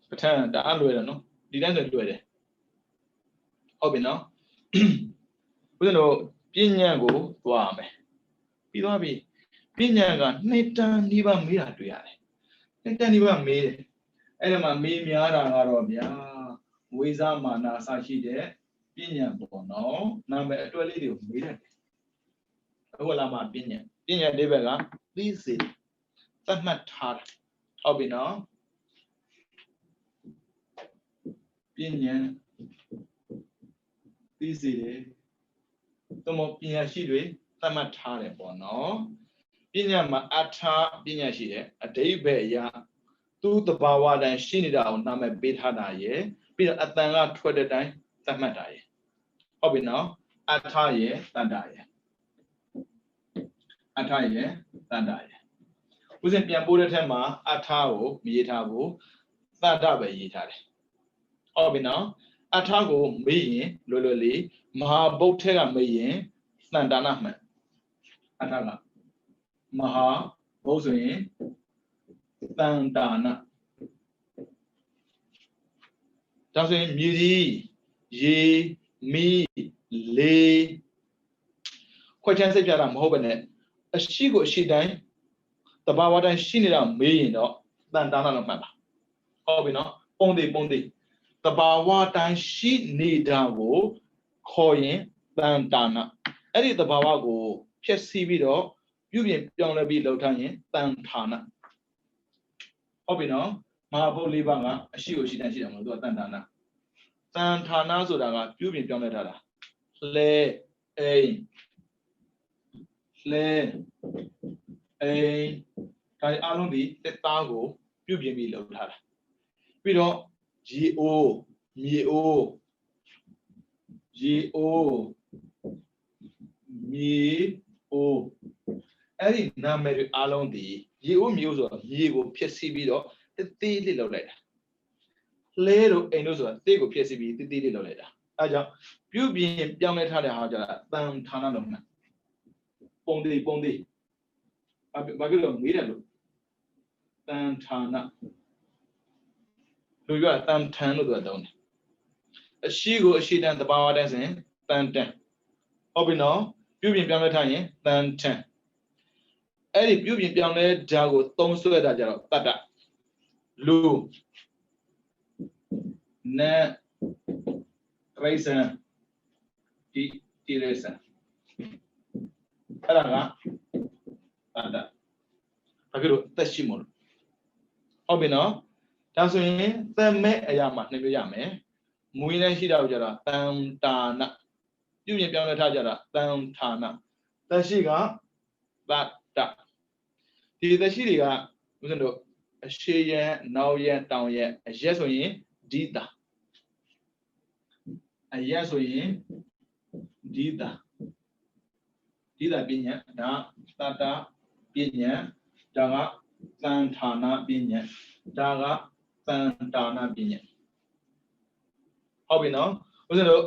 ပဋ္ဌာန်းတအားလွယ်တယ်နော်ဒီတိုင်းဆိုလွယ်တယ်ဟုတ်ပြီနော်ဦးဇင်းတို့ပညာကိုသွားရမယ်ပြီးသွားပြီပညာကနှစ်တန်ဒီပါမေးတာတွေ့ရတယ်နှစ်တန်ဒီပါမေးတယ်အဲ့ဒါမှမေးများတာကတော့ဗျာဝိဇာမာနာအစရှိတဲ့ပညာပေါ့နော်နာမည်အတွဲလေးတွေကိုမေးတယ်အခုလာမှပညာလေးဘက်ကသိစေသတ်မှတ်ထားတာဟုတ်ပြီနော်ပညာသိစေတယ်သို့မဟုတ်ပညာရှိတွေသတ်မှတ်ထားတယ်ပေါ့နော်ပညာမှာအထာပညာရှိတယ်အဓိပ္ပာယ်အရသူ့တဘာဝတိုင်းရှိနေတာကိုနာမည်ပေးထားတာရယ်ပြီးတော့အတန်ကထွက်တဲ့တိုင်းသတ်မှတ်တာရယ်ဟုတ်ပြီနော်အထာရယ်တန်တာရယ်အထာရယ်တန်တာရယ်ဦးဇင်းပြန်ပို့တဲ့ထက်မှာအထာကိုမရေးထားဘူးတန်တာပဲရေးထားတယ်ဟုတ်ပြီနော်အထာကိုမေးရင်လွယ်လွယ်လေးမဟာဗုဒ္ဓထဲကမေးရင်သန္တာနာမှန်အထာကမဟာဗုဒ္ဓဆိုရင်သန္တာနာဒါဆိုရင်မြေကြီးရေမီးလေခွက်ချမ်းစိတ်ပြတာမဟုတ်ပဲနဲ့အရှိကိုအရှိတိုင်းတဘာဝတိုင်းရှိနေတာမေးရင်တော့သန္တာနာလို့မှတ်ပါဟုတ်ပြီနော်ပုံသေးတ the Bawa Tan she need go coin than Dana. Any the Bawa go, just see video, you be young be low tiny than Tana. Obino, Mahabo Libanga, she was she and do than Dana. Than Tana Zodaga, you be young letter. Play a play a Alumbi, the Tago, you be me low. We don't G.O. Me-O G.O. Me-O အဲ့ဒီနာမည်တွေအားလုံးဒီ G.O. မျိုးဆိုတော့ရေကိုဖျက်ဆီးပြီးတော့တေးလေးလောက်လိုက်တာလဲတို့အိမ်တို့ဆိုတာတေးကိုဖျက်ဆီးပြီးတေးလေးလောက်လိုက်တာအဲကြောင့်ပြုပြင်ပြောင်းလဲထားတဲ့ဟာကြတာတန်ဌာနလုံးနဲ့ပုံသေးဘာဖြစ်လို့မေးတယ်လို့တန်ဌာနလူကတန်ထန်လို့ပြောတော့အရှိကိုအရှိတန်တဘာဝတန်းစဉ်တန်တန်ဟုတ်ပြီနော်ပြုပြင်ပြောင်းလဲထားရင်တန်ထန်အဲ့ဒီပြုပြင်ပြောင်းလဲဓာတ်ကိုသုံးဆွဲတာကြတော့တတ္တလူနတ်ရိစံဒီရိစံအဲ့ဒါကတတ္တဘာဖြစ်လို့သက်ရှိမို့ဟုတ်ပြီနော်ဒါဆိုရင်သမဲအရာမှာနှမျိုးရမယ်မူရင်းနဲ့ရှိတာကိုကြတာတန်တာနပြုပြင်ပြောင်းလဲထားကြတာတန်ဌာနသက်ရှိကတတ္တဒီသက်ရှိတွေကဦးဇင်းတို့အရှိရန်နောက်ရန်တောင်ရန်အရက်ဆိုရင်ဒီတာအရက်ဆိုရင်ဒီတာပညာဒါတတ္တပညာဒါကတန်ဌာနပညာဒါကတန်တာနာပညာဟုတ်ပြီနော်ဦးဇင်းတို့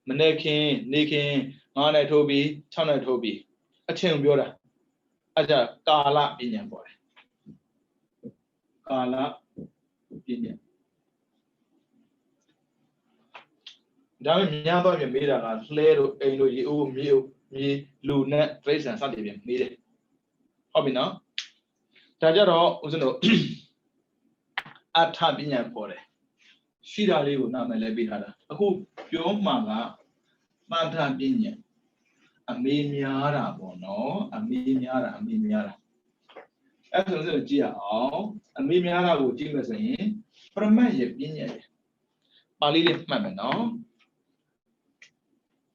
မနေ့ခင်နေခင်9နဲ့ထိုးပြီး6နဲ့ထိုးပြီးအချိန်ပြောတာအဲ့ဒါကာလပညာပေါ်တယ်ကာလပညာဒါပေမဲ့များတော့ပြမေးတာကလှဲတို့အိမ်တို့ရေအိုးမြေလူနဲ့ပြိဿံစသည်ဖြင့်မေးတယ်ဟုတ်ပြီနော်ဒါကြတော့ဦးဇင်းတို့အထပညာပေါ်တယ်ရှိတာလေးကိုနာမည်လဲပေးထားတာအခုပြောမှကသံထပညာအမေများတာပေါ့နော်အမေများတာအဲ့ဒါဆိုကြည့်ရအောင်အမေများတာကိုကြည့်မယ်ဆိုရင်ပရမတ်ရဲ့ပညာရဲ့ပါဠိလေးမှတ်မယ်နော်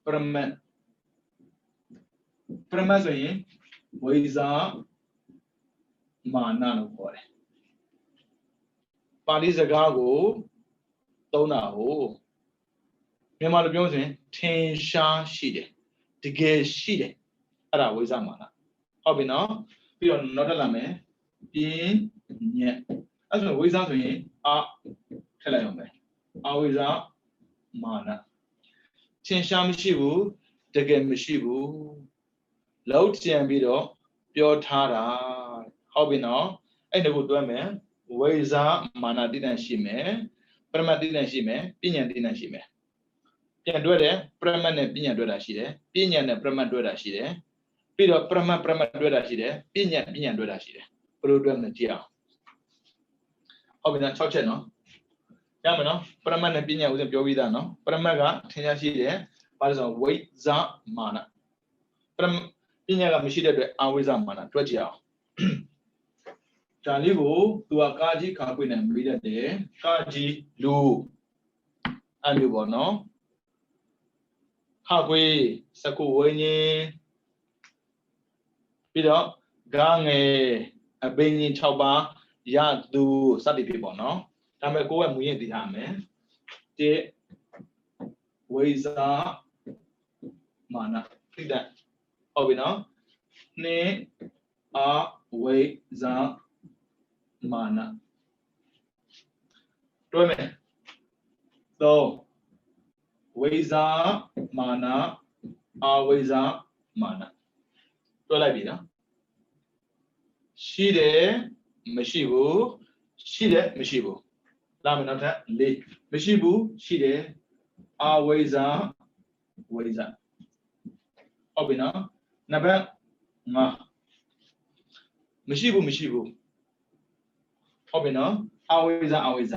ပရမတ်ဆိုရင်ဝိဇာမာနလို့ခေါ်တယ်ပါဠိစကားကိုသုံးတာကိုမြန်မာလိုပြောဆိုရင်ထင်ရှားရှိတယ်တကယ်ရှိတယ်အဲ့ဒါဝိဇ္ဇမာနဟုတ်ပြီနော်ပြီးတော့နောက်ထပ်လာမယ်ပြင်းညက်အဲ့ဆိုဝိဇ္ဇဆိုရင်အထည့်လိုက်အောင်မယ်အဝိဇ္ဇမာနထင်ရှားမရှိဘူးတကယ်မရှိဘူးလောက်ကြံပြီးတော့ပြောထားတာဟုတ်ပြီနော်အဲ့ဒါကိုတွဲမယ်ဝိဇာမာနတိတ္တရှိမယ်ပရမတ်တိတ္တရှိမယ်ပညာတိတ္တရှိမယ်ပြန်တွဲတယ်ပရမတ်နဲ့ပညာတွဲတာရှိတယ်ပညာနဲ့ပရမတ်တွဲတာရှိတယ်ပြီးတော့ပရမတ်တွဲတာရှိတယ်ပညာတွဲတာရှိတယ်ဘယ်လိုတွဲမလဲကြည့်အောင်ဟုတ်ပြီနော်6ချက်နော်ရမယ်နော်ပရမတ်နဲ့ပညာဦးဇင်းပြောပြီးသားနော်ပရမတ်ကထင်ရှားရှိတယ်ဘာလို့ဆိုဝိဇာမာနပညာကမရှိတဲ့အတွက်အဝိဇာမာနတွဲကြည့်အောင်ဒါလေးကိုသူကကာကြီးခါခွေနဲ့မေးတတ်တယ်ကာကြီးလူအဲ့လိုပေါ့နော်ခါခွေစကုဝိညာဉ်ပြီးတော့ဂါငယ်အပင်ကြီး6ပါးရသူစသည်ဖြစ်ပေါ့နော်ဒါပေမဲ့ကိုယ်ကမူရင်သိထားမယ်တိဝိဇာမာနသိတဲ့ဟုတ်ပြီနော်နေအဝိဇာမာနတွဲမယ်3ဝိဇာမာနအဝိဇာမာနတွဲလိုက်ပြီနော်ရှိတယ်မရှိဘူးရှိတယ်မရှိဘူးလာမယ်နောက်ထပ်4မရှိဘူးရှိတယ်အဝိဇာဝိဇာဟုတ်ပြီနော်နံပါတ်5မရှိဘူးဟုတ်ပြီနော်အဝိဇ္ဇ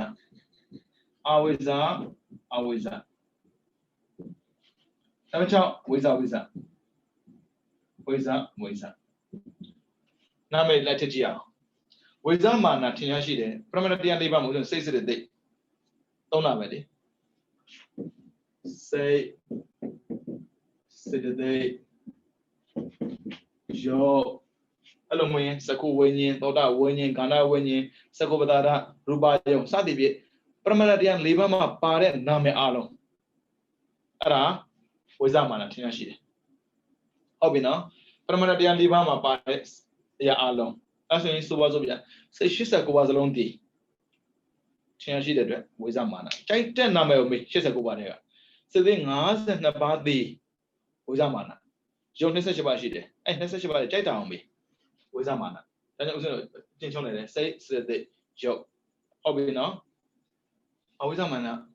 Awiza, Awiza. Number 2, Wiza. Wiza. Name let it out. Wiza mana Tinashide, Pramatian Liba Mudan says it a day. Don't have it. Say the day. Yo. Hello, Wayne, Saku Wayne, Toda Wayne, Gana Wayne, Sakobada, Rubayo, Sadibi, Pramatian Liba Pare, Name Alo. Ara, Wizamana Tinashide. Obina, Pramatian Liba Pare, Ya Alo. That's when you was over. Say she's a was alone day. Tinashide, Wizamana. Chai 10 number of me, she's a go there. So then, ask about the Wizamana. Joe Nessabashide, and Nessabashide, Jai down me. Wizamana. Then it was say the joke. Obina, Wizamana.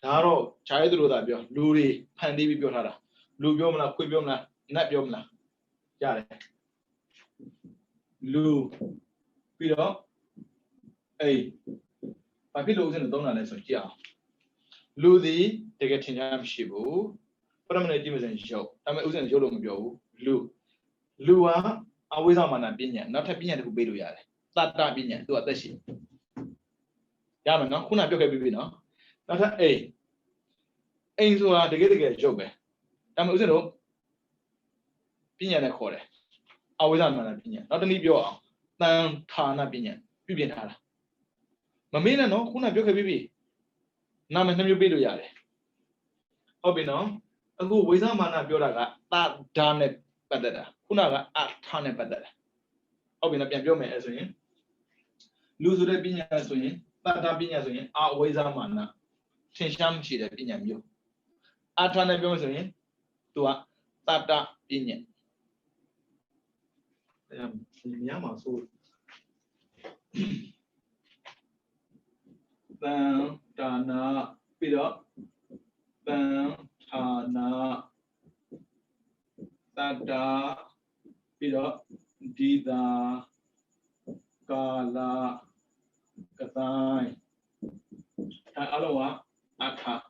Taro, Child Rudabio, Luri, Pandibi Biota, Lubiomna, Quibiomna, Nabiomna. Yare. Lu, Peter, A. My pillows in the donor lesson, yeah. Lu the getting Shibu, permanent Jimmys and show. I mean, Usan Jolom, Lua, always on my opinion, not a opinion to be to Yare. That opinion, do a dashi. Yamana, Kuna Joka Bibino, not A. Ain't so hard to get a job. I'm Usano, Pinion a quarter. Always on my opinion, not only your down Tana opinion, Bibian Hara. Mamina no, Kuna Joka Bibi. Naman you be to Yare. Obino, a good wizard mana Bioraga, that damn it, better. Kunaga at Tane better. Obina Biome as in. Lose the Binya as in, that Binya in, our wizard mana. Tinsham she the Binya you. Atana Biome to a Tata Binya. Yama so. Tana Pida. Tana Tata Pida Dida Kala Katai Aloha Aka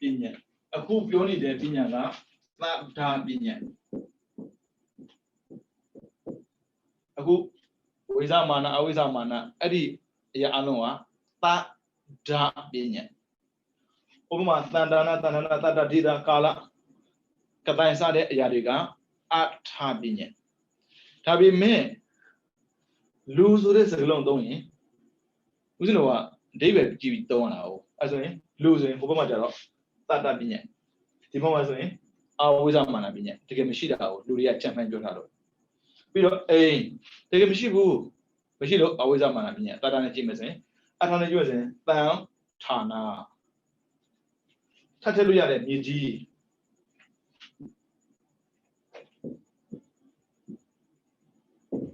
Pinya. A who purely de Pinyana, Tata Pinya. A who Wizamana, Awizamana, Eddie Yanoa, Ta Da Pinya. Uma Tandana Tata Dida Kala Katai Sade Yadiga at Tabinya. Tabi me lose this alone, don't you? You know what? David give it down now. As in losing Hobamajaro, Tata Binya. The moment was in always a man Binya, take a machine out, Luria Champion Jonado. We don't take a machine, Machilo always a man Binya, Tata Jimmy. I don't know you down Tana. Tataluya and Niji.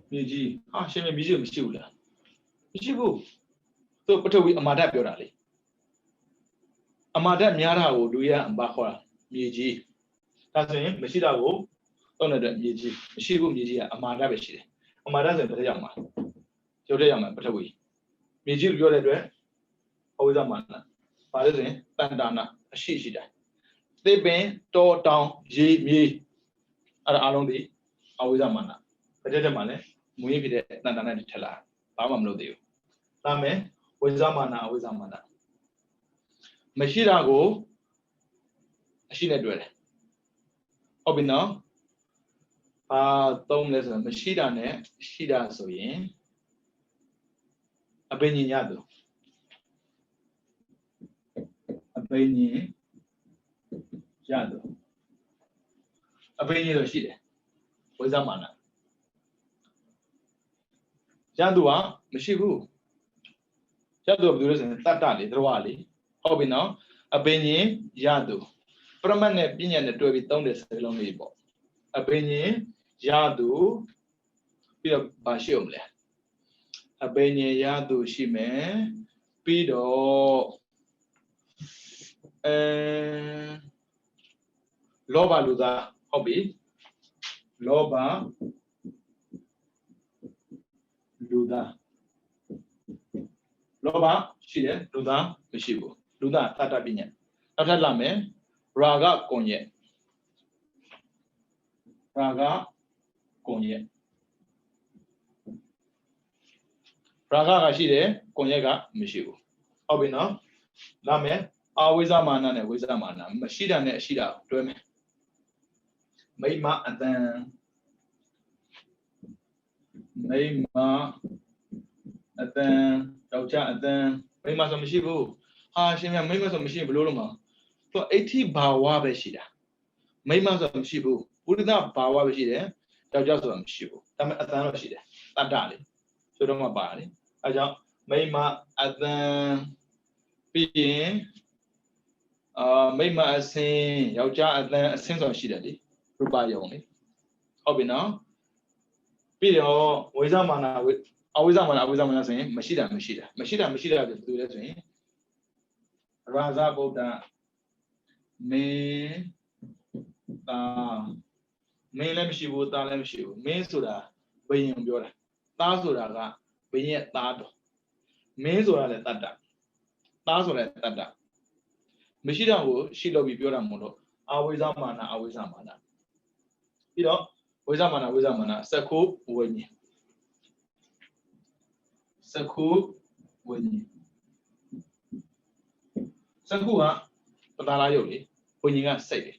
Niji, she may be Mishula. Mishibu. So, but we Amada Biorali. Amada Miara will do ya and Bahora, Miji. That's him, Mishida will honor the Miji, Mishibu Miji, Amada Bishi. Amada and Payama. Jodayama, but we. Miji, your address. Always a man. Father, Tandana, a shishida. They been tore down, ye, are along the always a manner. But the money, Muivi, Nandana Tella, Bamam no deal. Lame, was a manner, always a manner. Mashida go, she net well. Obina, Tomless, Mashida ne, Shida so yin. A Benny Yado. A Benny Yado. A Benny Shide. Was a manner. Yadua, Mashibu. Yadu of the reason, Tatali, Drawali, Obina, a Benny Yadu. Permanent opinion to be done this along the board. A Benny Yadu, Peter Bashomle. A Benny Yadu Shime, Pido Loba Luda, Hobby, Loba Luda. လောဘရှိတယ်လူသားမရှိဘူးလူသားတတ္တပညာနောက်ထပ်လာမယ်ရာဂကွန်ရက်ရာဂကွန်ရက်ရာဂကရှိတယ်ကွန်ရက်ကမရှိဘူးဟုတ်ပြီနော်လာမယ်အဝိဇ္ဇမာနနဲ့ဝိဇ္ဇမာနမရှိတာနဲ့ရှိတာတွဲမယ်မိမအတန်မိမအတန်ယောက်ျားအတန်မိမဆိုမရှိဘူးဟာရှင်မြမိမဆိုမရှိဘလို့လို့မသူအဋ္ဌိဘာဝပဲရှိတာမိမဆိုမရှိဘူးပုရိသဘာဝပဲရှိတယ်ယောက်ျားဆိုတာမရှိဘူးဒါပေမဲ့အတန်တော့ရှိတယ်တတ္တလေဆိုတော့မှပါတယ်အဲကြောင့်မိမအတန်ပြီးရင်မိမအစင်းယောက်ျားအတန်အစင်းဆိုတာရှိတယ်လေရူပယုံလေဟုတ်ပြီနော်ပြီးတော့ဝိဇ္ဇမာနအဝိဇ္ဇမာနအဝိဇ္ဇမာနဆိုရင်မရှိတာဆိုဘယ်လိုလဲဆိုရင်ရာဇဗုဒ္ဓမင်းသားမင်းလည်းမရှိဘူးသားလည်းမရှိဘူးမင်းဆိုတာဘယင်ပြောတာသားဆိုတာကဘယင်ရဲ့သားတော်မင်းဆိုတာလည်းတတ္တသားဆိုတာလည်းတတ္တမရှိတော့ကိုရှိလို့ပြီးပြောတာမဟုတ်လို့အဝိဇ္ဇမာနပြီးတော့ဝိဇ္ဇမာနစက္ခုဝိညာဉ်စက္ခုကပတာလာယုတ်လေဝိညာဉ်ကစိတ်လေ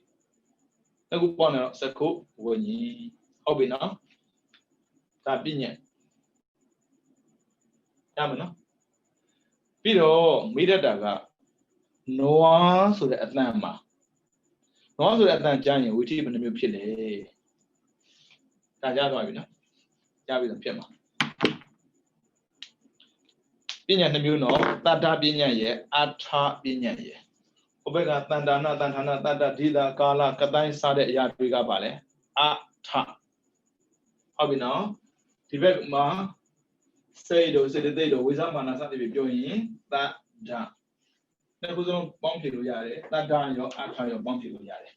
အခုပေါင်းနေတော့စက္ခုဝိညာဉ်ဟုတ်ပြီနော်ဒါပြညတ်ရမယ်နော်ပြီးတော့မိတ္တတာကနွားဆိုတဲ့အတန်မှာနွားဆိုတဲ့အတန်ကြားရင်ဝိထိဘယ်နှမျိုးဖြစ်လဲဒါကြားသွားပြီနော်ကြားပြီဆိုဖြစ်မှာပညာ2မျိုးနော်တတ္တပညာရဲ့အထာပညာရဲ့ဟိုဘက်ကတန်တာနာတန်ဌာနာတတ္တဒိတာကာလကတိုင်းစားတဲ့အရာတွေကပါလဲအထာဟုတ်ပြီနော်ဒီဘက်မှာစိတ်တို့စေတသိက်တို့ဝိဇ္ဇမာနစသဖြင့်ပြောရင်တတ္တတစ်ခုစုံပေါင်းဖြေလို့ရတယ်တတ္တရောအထာရောပေါင်းဖြေလို့ရတယ်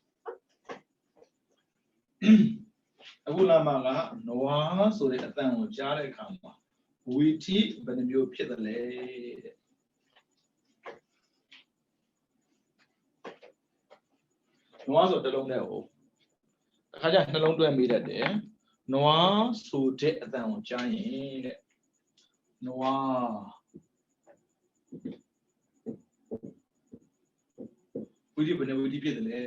အခုလာမှာကနွားဆိုတဲ့အတန်ကိုကြားတဲ့အခါမှာဝီထိဘယ်နှမျိုးဖြစ်တယ်လဲတဲ့နွားဆိုတစ်လုံးနဲ့ဟိုအခါကျနှလုံးတွဲမိတတ်တယ်နွားဆိုတဲ့အတန်ကိုကြားရင်တဲ့နွားဝီထိဘယ်နှဝီထိဖြစ်တယ်လဲ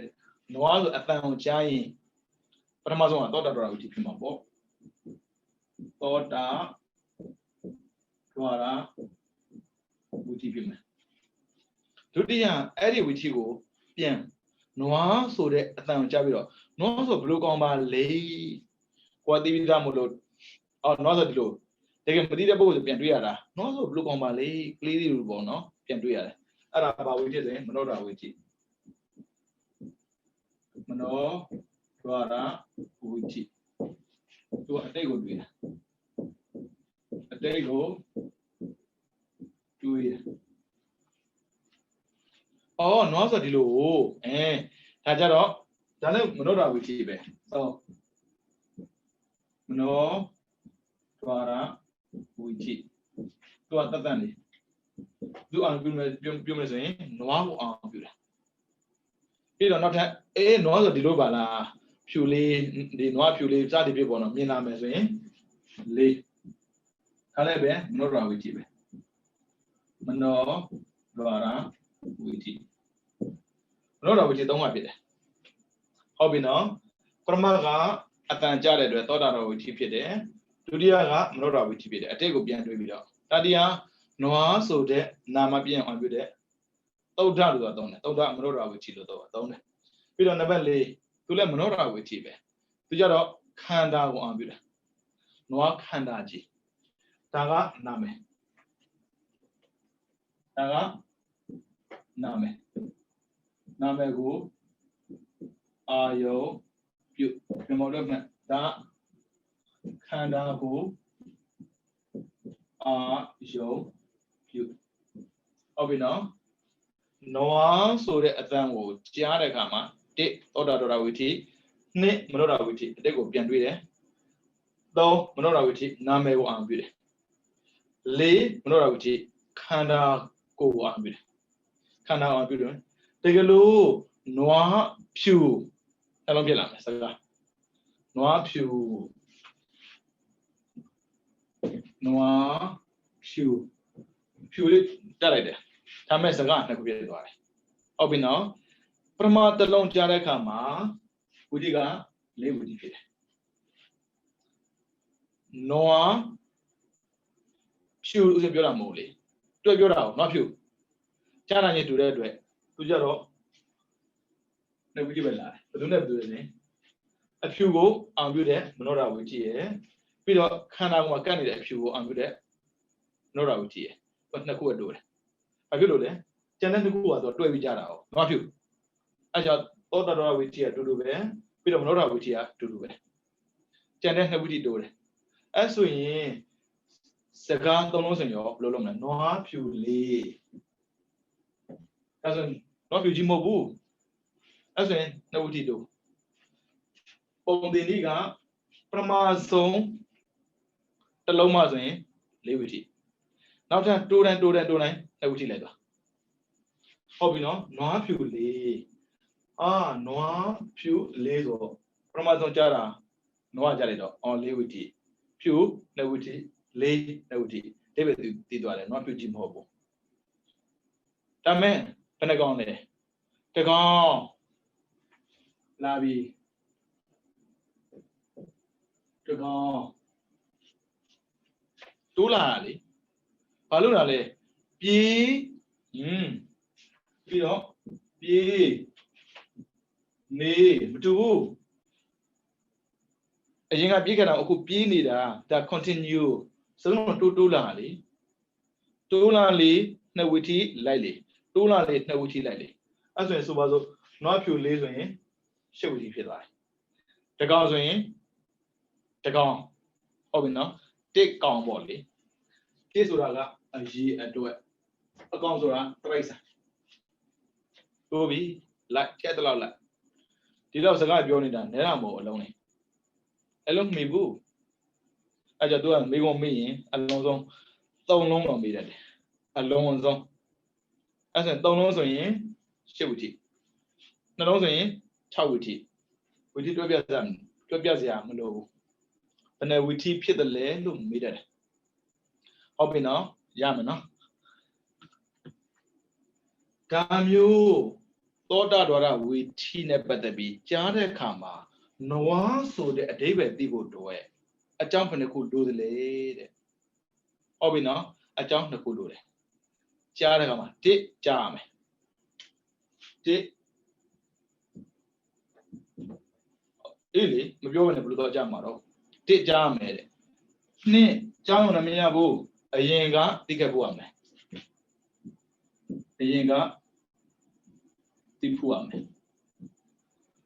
နွားဆိုအတန်ကိုကြားရင်ပထမဆုံးကသောတာဒွါရဝီထိဖြစ်မှာပေါ့သောတာဒွါရဝီထိဖြစ်မယ်ဒုတိယအဲ့ဒီဝီထိကိုပြန်နွားဆိုတဲ့အတန်ကိုကြားပြီးတော့နွားဆိုဘလို့ကောင်းပါလေကိုယ်သိပြီးသားမလို့နွားဆိုဒီလိုတကယ်မသိတဲ့ပုဂ္ဂိုလ်ဆိုပြန်တွေ့ရတာနွားဆိုဘလို့ကောင်းပါလေကလေးလေးလိုပေါ့နော်ပြန်တွေ့ရတယ်အဲ့ဒါဘာဝီထိဆိုရင်မနောဒွါရဝီထိမနောဒွါရဝီထိသူအတိတ်ကိုတွေ့တာအတိတ်ကိုတွေ့တယ်နွားဆိုဒီလိုဒါကြတော့ဒါလည်းမနောဒွါရဝီထိပဲမနောဒွါရဝီထိသူကတတ်တန်လေသူအောင်ပြုမယ်ဆိုရင်နွားကိုအောင်ပြုတာပြီးတော့နောက်ထပ်နွားဆိုဒီလိုပါလားဖြူလေးဒီနွားဖြူလေးစသည်ဖြစ်ပေါ်တော့မြင်လာမယ်ဆိုရင်လေးခါလိုက်ပဲမနောဒွါရဝီထိပဲမနောဒွါရဝီထိမနောဒွါရဝီထိ3ပါဖြစ်တယ်ဟုတ်ပြီနော်ပရမတ်ကအတန်ကြတဲ့အတွက်သောတာဒွါရဝီထိဖြစ်တယ်ဒုတိယကမနောဒွါရဝီထိဖြစ်တယ်အတိတ်ကိုပြန်တွေးပြီးတော့တတိယနွားဆိုတဲ့နာမပြန်အောင်ပြုတဲ့သုဒ္ဓလို့ဆိုတာသုံးတယ်သုဒ္ဓမနောဒွါရဝီထိလို့သုံးတယ်ပြီးတော့နံပါတ်4သူလည်းမနောဒွါရဝီထိပဲသူကြတော့ခန္ဓာကိုအောင်ပြုတယ်နွားခန္ဓာကြီးဒါကနာမည်နာမည်ကိုအာယုပြုဒီမော်လို့မဲ့ဒါခန္ဓာကိုအာယုပြုဟုတ်ပြီနော်နွားဆိုတဲ့အတန်ကိုကြားတဲ့အခါမှာ1သောတာဒွါရဝီထိ2မနောဒွါရဝီထိအတိတ်ကိုပြန်တွေ့တယ်3မနောဒွါရဝီထိနာမည်ကိုအောင်ပြုတယ်4မနောဒွါရဝီထိ khanda ko ambil khanda ambil tegelo noa phu along biết làm sao noa phu đấy ra lại đấy tham gia sao này cũng biết rồi ở bên nó Prama talong ra lại cả mà Udi ka lấy Udi phía noa phu sẽ biểu là mồ lì tôi biểu là noa phu cha là như tụi đấy rồi tụi giờ đó này Udi bên lại tụi này tụi này phu go ang biểu đấy mà nó ra Udi ấy bây giờ khả năng mà cái này là phu go ang biểu đấy nó ra Udi ấy vẫn là khu đồ đấy à biểu đồ đấy cho nên nó khu ở tôi bị cha nào noa phu à giờ tôi đã ra Udi ấy đồ đấy bây giờ nó ra Udi ấy đồ đấy cho nên nó Udi đồ đấy à so in sẽ có tổng số nhiều lâu lắm này noa phu lì à so noa phu chỉ một bu à so in nó Udi đồ Ông tin đi cả, Prama song, ta lâu mà rồi, lấy vị trí. Nào cha, đồ này, lấy vị trí lại đó. Họ bị nó phiêu lê, nó phiêu lê rồi. Prama song cha ra, nó cha lại đó, lấy vị trí, phiêu lấy vị trí, lấy vị trí, thế bây giờ đi đó là nó phiêu chim hồ bộ. Ta mẹ, cái này con này, cái con, là vì cái con tú là gì bà lúc nào này pi pi đó pi nè chú anh em biết cái nào cũng pi nè đã ta continue sống nó tú là gì nó vị trí lại gì tú là gì nó vị trí lại gì à rồi số bao giờ nó phiêu lấy rồi sẽ vị trí phiêu lại cái con rồi cái con ở bên nó cái con bỏ đi cái số đó là gì ở đâu cái con số đó trai sao tôi bị lại cái đó lại thì đâu sẽ cái biểu này đàn nếu là một lâu này lâu mấy bu à giờ tôi mấy con mấy lâu xong tông lâu là mấy đấy lâu xong à giờ tông lâu rồi sẽ vị trí nó lâu rồi chào vị trí tôi biết gì à mình đâu anh ấy vị trí phía bên lề lúc mấy đấy họ bên nó giá mà nó cam yêu tốt đã đó là vị trí này bắt đầu bị giá đấy khá mà nó số để để về đi bộ đuổi ở trong phần này cũng đuổi đấy họ bên nó ở trong nó cũng đuổi giá đấy khá mà chết giá mày chết ý lý màပြောvề này bữa giá mà đâu chết giá mày đấy nè giá mà nó mới bu ở yên cả đi cái bu mày yên cả đi bu mày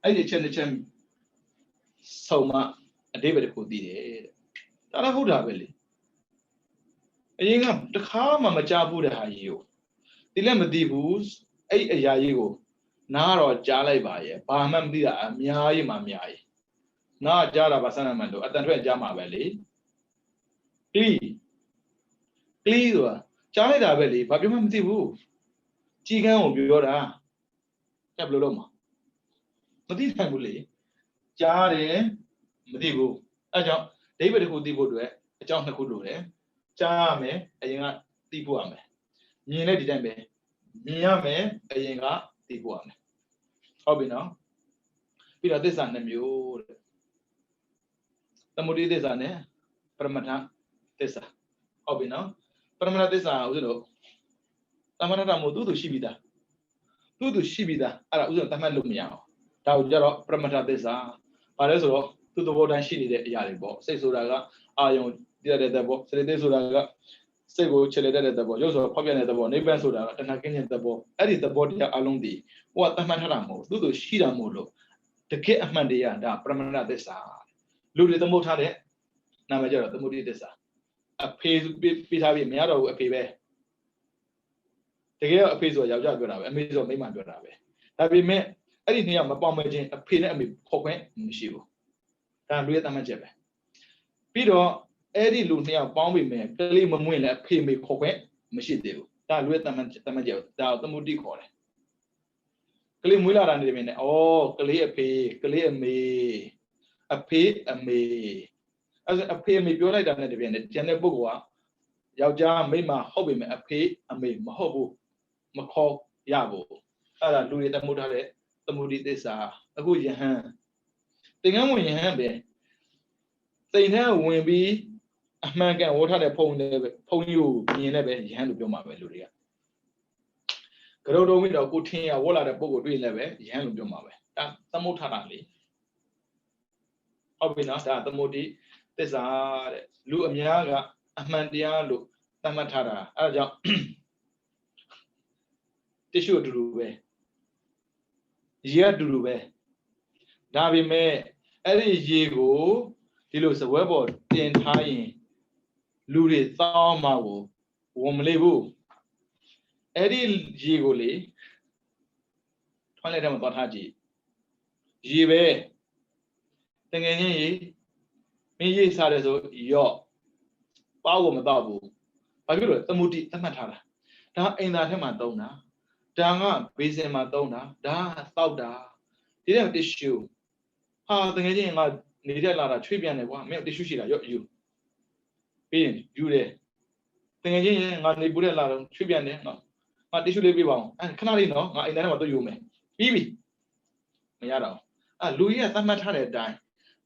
ấy để chân sau mà để về được đi đấy ta đã hút ra về đi yên cả tất cả mà cha bu được hay yêu đi lên mà đi bu ấy giờ yêu nó rồi trả lại bài ba năm đi là miai nó trả là ba năm mà đâu ở tận phải trả mà về đi Clear rồi trả lại là về đi ba biết mà đi bu chỉ cái ông biểu ra chấp lâu mà mà đi thành bu đi trả đấy mà đi bu à cháu đấy về được đi bu rồi cháu nó cũng được đấy trả mẹ anh em đi bu à mẹ nhìn này đi đến mẹ nhìn mẹ anh em đi bu à mẹ họ biết nó bây giờ thế sản này nhiều tâm đi thế sản này Pramana thế sản họ biết nó Pramana thế sản ở đâu Pramana là một tu shi bida à là uống Pramana lúc nhau tao giờ đó Pramana thế sản à đấy rồi tu vô đan shi đi đấy vậy bộ xây số là ayong đi đấy bộ xây đấy số là xây bộ chơi đấy bộ, giờ phát biểu đấy bộ, này bên số là thằng kia đấy bộ, ấy thì bộ thì along đi, và Pramana là một, tu shi là một luôn, thực cái anh đi à, đã Pramana thế sản lúc đấy tao thà đấy nằm ở chỗ tao đi thế sản à phe bị thà bị mấy đâu phe về thực cái phe rồi giáo biểu là mấy rồi mấy màn biểu là về tại vì mấy ấy thì nhiều mà bao mấy chuyện phe này mình khó quen không chịu ta lúc đấy tao chơi về bây giờ ấy thì lúc này bao bị mấy cái li mà muốn là phe mình khó quen မရှိသေးဘူးဒါလူရဲ့တမန်ကြောက်ဒါသမုဒိခေါ်တယ်ကလေးမွေးလာတာနေတယ်မြင်တယ်ဩကလေးအဖေကလေးအမေအဖေအမေအဲ့အဖေအမေပြောလိုက်တာနဲ့တပြိုင်နက်ကျန်တဲ့ပုဂ္ဂိုလ်ကယောက်ျားမိန်းမဟုတ်ပေမဲ့အဖေအမေမဟုတ်ဘူးမခေါ်ရဘူးအဲ့ဒါလူတွေတမှုထားတဲ့သမုဒိသစ္စာအခုယဟန်သင်္ကန်းဝင်ယဟန်ပဲစိတ်ထဲဝင်ပြီးအမှန်ကန်ဝတ်ထားတဲ့ဖုံနဲ့ပဲဖုံကြီးကိုမြင်လည်းပဲယဟန်လို့ပြောမှာပဲလူတွေကကရုံတော်မိတော့ကိုထင်းရဝတ်လာတဲ့ပုဂ္ဂိုလ်တွေ့လည်းပဲယဟန်လို့ပြောမှာပဲဒါသမုဋ္ဌတာလေဟုတ်ပြီနော်ဒါသမုဒိသစ္စာတဲ့လူအများကအမှန်တရားလို့သတ်မှတ်ထားတာအဲဒါကြောင့်တ िश ူအတူတူပဲရေအတူတူပဲဒါပေမဲ့အဲ့ဒီရေကိုဒီလိုစပွဲပေါ်တင်ထားရင်လူတွေသောင်းမှကိုဝန်မလေးဘူးအဲ့ဒီရေကိုလေထွန်းလိုက်တဲ့မှာသွားထားကြည့်ရေပဲတကယ်ချင်းရေမင်းရေစားတယ်ဆိုရော့ပေါကိုမတော့ဘူးဘာဖြစ်လို့သမုဒိသတ်မှတ်ထားတာဒါအိမ်သာထဲမှာသုံးတာဒါကဘေးစင်မှာသုံးတာဒါတောက်တာဒီတဲ့တ िश ူဟာတကယ်ချင်းငါနေတဲ့လာတာချွေးပြန်တယ်ကွာမင်းတ िश ူရှိတာရော့ယူပြီးရင်ယူတယ်တကယ်ချင်းငါနေပူတဲ့လာတော့ချွေးပြန်တယ်နော်ငါတ िश ူလေးပေးပါအောင်ခဏလေးနော်ငါအိမ်သားထဲမှာတော့ယူမယ်ပြီးပြီမရတော့လူကြီးကသတ်မှတ်ထားတဲ့အတိုင်း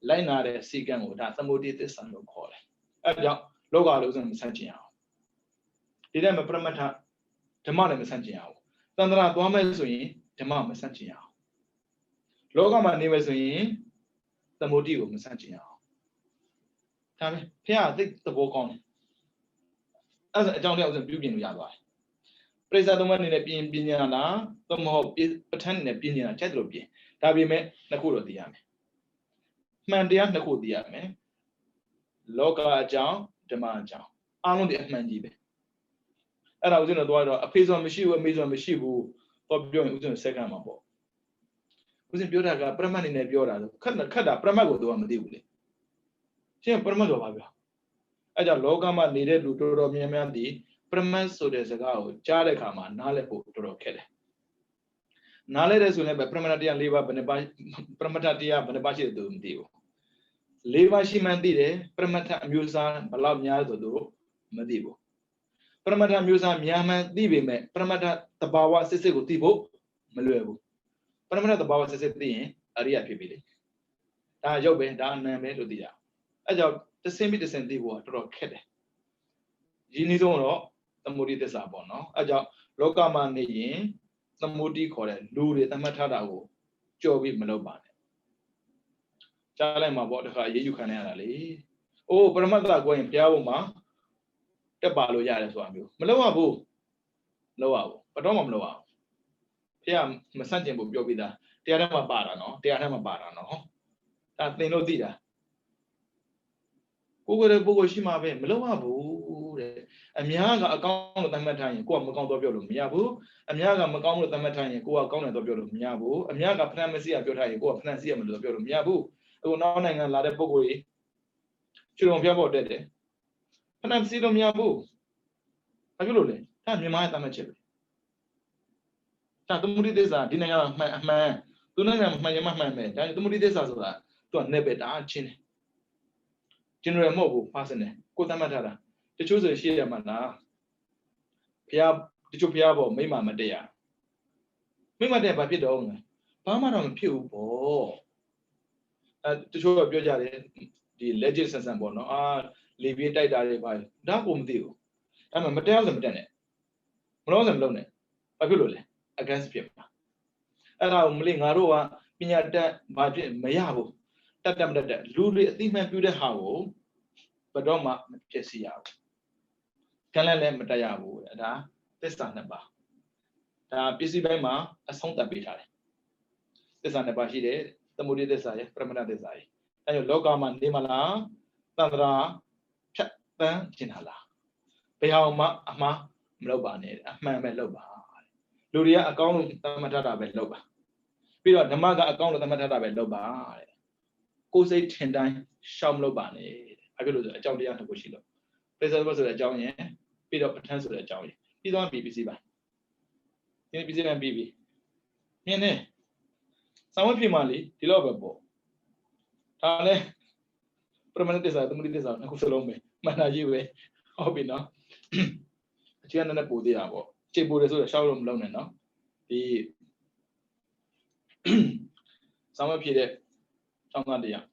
လိုက်နာတဲ့စီကံကိုဒါသမုဒိသစ္စာလို့ခေါ်တယ်အဲဒါကြောင့်လောကလုံးစံမဆန့်ကျင်အောင်ဒီတဲ့မှာပရမတ္ထဓမ္မလည်းမဆန့်ကျင်အောင်သန္တရာသွားမယ်ဆိုရင်ဓမ္မမဆန့်ကျင်အောင်လောကမှာနေမယ်ဆိုရင်သမုဒိကိုမဆန့်ကျင်အောင်ဒါပဲဖះသိသဘောကောင်းတယ်အဲဒါအကြောင်းတရားဥစဉ်ပြုပြင်လို့ရသွားတယ်ပရိစ္ဆာသုံးပါးအနေနဲ့ပြင်ညာလားသို့မဟုတ်ပဋ္ဌာန်းအနေနဲ့ပြင်ညာချက်တယ်လို့ပြင်ဒါပေမဲ့နှစ်ခုတော့သိရမယ်မှန်တရားနှစ်ခုသိရမယ်လောကအကြောင်းဓမ္မအကြောင်းအားလုံးဒီအမှန်ကြီးပဲအဲ့ဒါဥစဉ်တော့တော့အဖေဆိုမရှိဘူးအမေဆိုမရှိဘူးတော့ပြောရင်ဥစဉ်စက္ကန့်မှာပေါ့ဥစဉ်ပြောတာကပရမတ်အနေနဲ့ပြောတာဆိုခက်တာပရမတ်ကိုသူကမသိဘူးလေရှင်းပရမတ်တော့ပါဗျာအဲ့ကြောင့်လောကမှာနေတဲ့လူတော်တော်များများဒီပရမတ်ဆိုတဲ့စကားကိုကြားတဲ့အခါမှာနားလည်ဖို့တော်တော်ခက်တယ်နားလဲတဲ့ဆိုရင်လည်းပရမတ္ထတရား၄ပါးဘယ်နှပါပရမတ္ထတရားဘယ်နှပါရှိတယ်သူမသိဘူး၄ပါးရှိမှန်းသိတယ်ပရမတ္ထအမျိုးအစားဘယ်လောက်များဆိုသူမသိဘူးပရမတ္ထအမျိုးအစားများမှန်းသိပေမဲ့ပရမတ္ထသဘာဝစစ်စစ်ကိုသိဖို့မလွယ်ဘူးပရမတ္ထသဘာဝစစ်စစ်သိရင်အရိယဖြစ်ပြီလေဒါရုပ်ပဲဒါအနံပဲလို့သိရအဲကြောင့်တဆင်းပြီးတဆင်းသိဖို့ကတော်တော်ခက်တယ်ဒီနည်းဆုံးတော့သမုဒိသစ္စာပေါ့နော်အဲကြောင့်လောကမှာနေရင်သမုဒိခေါ်တဲ့လူတွေသတ်မှတ်ထားတာကိုကြော်ပြီးမလုပ်ပါနဲ့ကြားလိုက်မှာပေါ့တခါအေးယူခံရတာလေအိုးပရမတ္တကိုရင်ဘုရားဘုံမှာတက်ပါလို့ရတယ်ဆိုတာမျိုးမလုပ်ရဘူးမလုပ်ရဘူးဘယ်တော့မှမလုပ်ရဘူးဘုရားမဆန့်ကျင်ဖို့ပြောပြီးသားတရားထဲမှာပါတာနော်တရားထဲမှာပါတာနော်ဒါသင်လို့သိတာကိုယ်ကပုဂ္ဂိုလ်ရှိမှာပဲမလုပ်ရဘူးတဲ့အများကအကောင်းလို့သတ်မှတ်ထားရင်ကိုယ်ကမကောင်းတော့ပြောလို့မရဘူးအများကမကောင်းလို့သတ်မှတ်ထားရင်ကိုယ်ကကောင်းတယ်တော့ပြောလို့မရဘူးအများကဖဏမစီရပြောထားရင်ကိုယ်ကဖဏစီရမလို့ပြောလို့မရဘူးအခုနောက်နိုင်ငံလာတဲ့ပုဂ္ဂိုလ်ကြီးချွေတော်ဖျားဖို့တက်တယ်ဖဏမစီလို့မရဘူးဘာဖြစ်လို့လဲဒါမြန်မာရဲ့သတ်မှတ်ချက်ပဲဒါသမုဒိသစ္စာဒီနိုင်ငံမှာအမှန်သူနိုင်ငံမှာမှန်ရမှမှန်မယ်ဒါသမုဒိသစ္စာဆိုတာသူကနေပဲဒါချင်းတယ်general မဟုတ်ဘူး personal ကိုသတ်မှတ်ထားတာတချို့ဆိုရှိရမှာလားဘုရားတချို့ဘုရားပေါ်မိမမတည့်ရမိမတည့်ဘာဖြစ်တော့ဘာမှတော့မဖြစ်ဘူးပေါ့တချို့ကပြောကြတယ်ဒီ legit ဆန်ဆန်ပေါ့နော်လေပြေးတိုက်တာတွေပါဒါကိုမသိဘူးဒါမှမတရားဆိုမတက်နဲ့မလို့ဆိုမလုပ်နဲ့ဘာဖြစ်လို့လဲ against ဖြစ်မှာအဲ့ဒါကိုမလေးငါတို့ကပညာတတ်ဘာဖြစ်မရဘူးတက်မတက်လူတွေအသိမှန်ပြုတဲ့ဟာကိုဘယ်တော့မှမဖြစ်စီရဘူးကံလည်းမတက်ရဘူးဒါသစ္စာနှစ်ပါးဒါပစ္စည်းပိုင်းမှာအဆုံးသတ်ပေးထားတယ်သစ္စာနှစ်ပါးရှိတယ်သမုဒိသစ္စာရယ်ပရမတ္ထသစ္စာရယ်အဲကြောင့်လောကမှာနေမလားသန္တရာဖြတ်တန်းကျင်တာလားဘယ်ဟာမှအမှားမလုပ်ပါနဲ့အမှန်ပဲလုပ်ပါလူတွေကအကောင်းလို့သတ်မှတ်တာပဲလုပ်ပါပြီးတော့ဓမ္မကအကောင်းလို့သတ်မှတ်တာပဲလုပ်ပါတဲ့ကိုယ်စိတ်ထင်တိုင်းရှောင်မလုပ်ပါနဲ့ဘာဖြစ်လို့ဆိုအကြောင်းတရားတစ်ခုရှိလို့ပရိစ္ဆေဘဆိုတဲ့အကြောင်းရင် ပြီးတော့ပဋ္ဌာန်းဆိုတဲ့အကြောင်းကြီးပြီးသွားပြီပစ္စည်းပိုင်းဒီပစ္စည်းပိုင်းပြီးပြီမြင်နေစာဝတ်ဖြစ်မှလေဒီလောက်ပဲပေါ့ဒါလည်းပရမဏတစ္ဆာသမုဒိတစ္ဆာအခုစလုံးပဲမှန်တာကြီးပဲဟုတ်ပြီနော်အချင်းနဲ့ပို့သေးတာပေါ့ချိန်ပို့တယ်ဆိုတော့ရှောက်လို့မလုံးနဲ့နော်ဒီစာဝတ်ဖြစ်တဲ့ကျောင်းသားတရား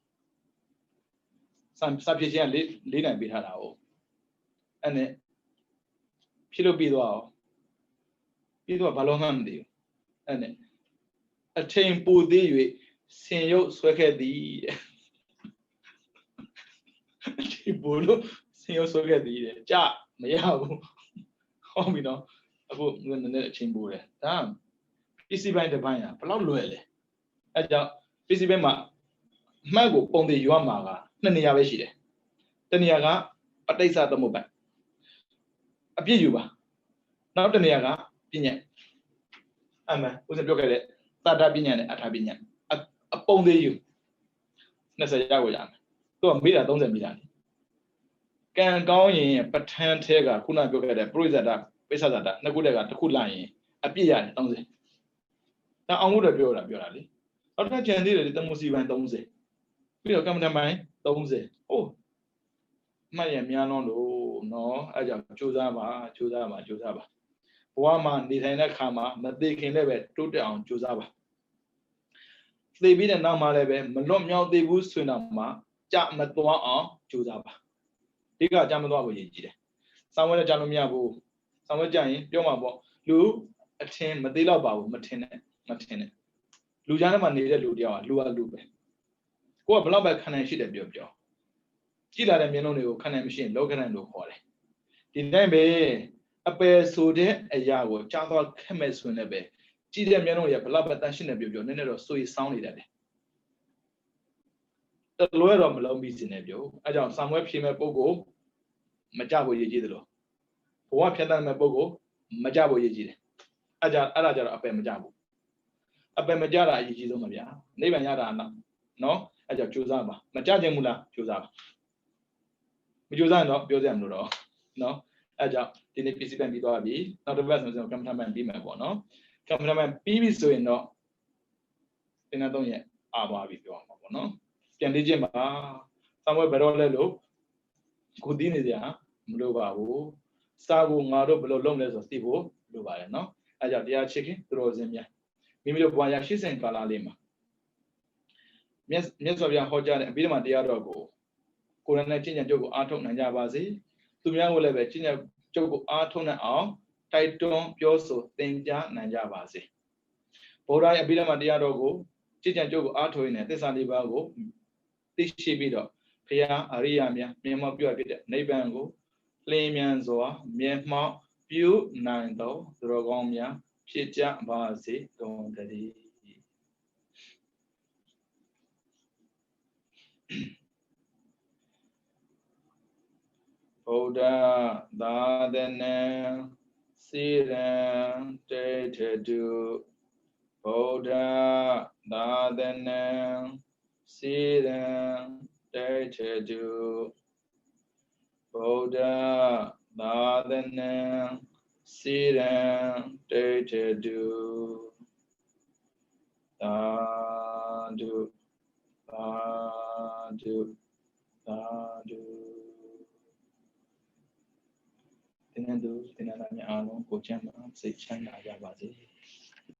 စာဖြစ်ခြင်းက၄နိုင်ပေးထားတာဟုတ်အဲ့နဲ့ဖြစ်လို့ပြီးသွားအောင်ပြီးတော့ဘာလို့မှမသိဘူးအဲ့နဲ့အချိန်ပိုသေး၍ဆင်ရုပ်ဆွဲခဲ့သည်အချိန်ပိုလို့ဆင်ရုပ်ဆွဲခဲ့သည်တဲ့ကြမရဘူးဟုတ်ပြီနော်အခုနည်းနည်းအချိန်ပိုတယ်ဒါပစ္စည်းပိုင်းတစ်ပိုင်းอ่ะဘယ်လောက်လွယ်လဲအဲကြောင့်ပစ္စည်းပိုင်းမှာမှတ်ကိုပုံသေးရွာမှာကနှစ်နေရာပဲရှိတယ်တနေရာကပဋိစ္စသမုပ္ပါအပြည့်ယူပါနောက်တနေရာကပညာအမှန်ဦးဇင်းပြောခဲ့တဲ့သတ္တပညာနဲ့အထာပညာအပုံသေးယူ20ရောက်ရမယ်သူကမိတာ30မိတာကံကောင်းရင်ပဋ္ဌာန်းထဲကခုနပြောခဲ့တဲ့ပရိစ္ဆဒပိစ္ဆဒတာနှစ်ခုတည်းကတစ်ခုလိုက်ရင်အပြည့်ရတယ်30ဒါအောင်လို့တော့ပြောတာလေနောက်တစ်ကြံသေးတယ်တမုစီပိုင်း30ပြီးတော့ကမ္မထပိုင်း30ဟုတ်မှတ်ရများလုံးလို့နော်အဲကြောင့်ကြိုးစားပါဘဝမှာနေထိုင်တဲ့ခါမှာမသိခင်လည်းပဲတိုးတက်အောင်ကြိုးစားပါသိပြီးတဲ့နောက်မှာလည်းပဲမလွတ်မြောက်သေးဘူးဆိုရင်တော့မှကြမသွားအောင်ကြိုးစားပါဒီကကြမသွားဖို့ရည်ကြီးတယ်စောင်းဝဲလည်းကြလို့မရဘူးစောင်းဝဲကြရင်ပြောမှာပေါ့လူအထင်မသေးတော့ပါဘူးမထင်နဲ့လူကြားထဲမှာနေတဲ့လူတယောက်ကလူပဲကိုကဘယ်လောက်ပဲခန္ဓာရှိတယ်ပြောကြည့်လာတဲ့မျက်လုံးတွေကိုခန္ဓာမရှိရင်လောကဓာတ်လို့ခေါ်တယ်ဒီတိုင်းပဲအပယ်ဆိုတဲ့အရာကိုကြားသွားခက်မဲ့ဆိုရင်လည်းပဲကြည့်တဲ့မျက်လုံးတွေကဘယ်လောက်ပဲတန်ရှင်းတယ်ပြောနည်းနည်းတော့ဆွေဆောင်းနေတယ်တလွဲတော့မလုံးပြီးစင်တယ်ပြောအဲကြောင့်စာမွဲဖြေမဲ့ပုဂ္ဂိုလ်မကြဖို့ရည်ကြီးတယ်လို့ဘဝဖြတ်တတ်မဲ့ပုဂ္ဂိုလ်မကြဖို့ရည်ကြီးတယ်အဲကြောင့်အဲ့ဒါကြတော့အပယ်မကြဘူးအပယ်မကြတာအရေးကြီးဆုံးပါဗျာနိဗ္ဗာန်ရတာနော်အဲကြောင့်ကြိုးစားပါမကြခြင်းမူလားကြိုးစားပါမကြိုးစားရင်တော့ပြောစရာမလိုတော့နော်အဲကြောင့်ဒီနေ့ပစ္စည်းပိုင်းပြီးသွားပြီနောက်တစ်ပတ်ဆိုရင်ကမ္မထပိုင်းပြီးမယ်ပေါ့နော်ကမ္မထပိုင်းပြီးပြီဆိုရင်တော့သင်္ကန်း3ရက်အားသွားပြီပြောမှာပေါ့နော်ပြန်လေ့ကျင့်ပါစာမွဲဘယ်တော့လဲလို့ကိုသိနေစရာမလိုပါဘူးစာကိုငါတို့ဘယ်လိုလုပ်လဲဆိုသိဖို့လိုပါတယ်နော်အဲကြောင့်တရားချစ်ခင်သူတော်စင်များမိမိတို့ဘဝရရှိစဉ်ကာလလေးမှာမြတ်စွာဘုရားဟောကြားတဲ့အဘိဓမ္မာတရားတော်ကိုကိုယ်နဲ့ကျင့်ကြံကြုတ်ကိုအားထုတ်နိုင်ကြပါစေသူများကိုလည်းပဲကျင့်ကြံကြုတ်ကိုအားထုတ်နိုင်အောင်တိုက်တွန်းပြောဆိုသင်ကြားနိုင်ကြပါစေဘုရားရဲ့အဘိဓမ္မာတရားတော်ကိုကျင့်ကြံကြုတ်ကိုအားထုတ်ရင်သစ္စာလေးပါးကိုသိရှိပြီးတော့ဘုရားအရိယာများမြတ်မောပြုဖြစ်တဲ့နိဗ္ဗာန်ကိုလင်းမြန်စွာမြတ်မောပြုနိုင်သောသူတော်ကောင်းများဖြစ်ကြပါစေကုန်သတည်းဗုဒ္ဓသာသနာစိရံတေထတုဗုဒ္ဓသာသနာစိရံတေထတုဗုဒ္ဓသာသနာစိရံတေထတုသာဓုသာဓုသာဓုသင်္ကန်းသူသင်္ကန်းသားများအားလုံးကိုချမ်းသာစိတ်ချမ်းသာကြပါစေ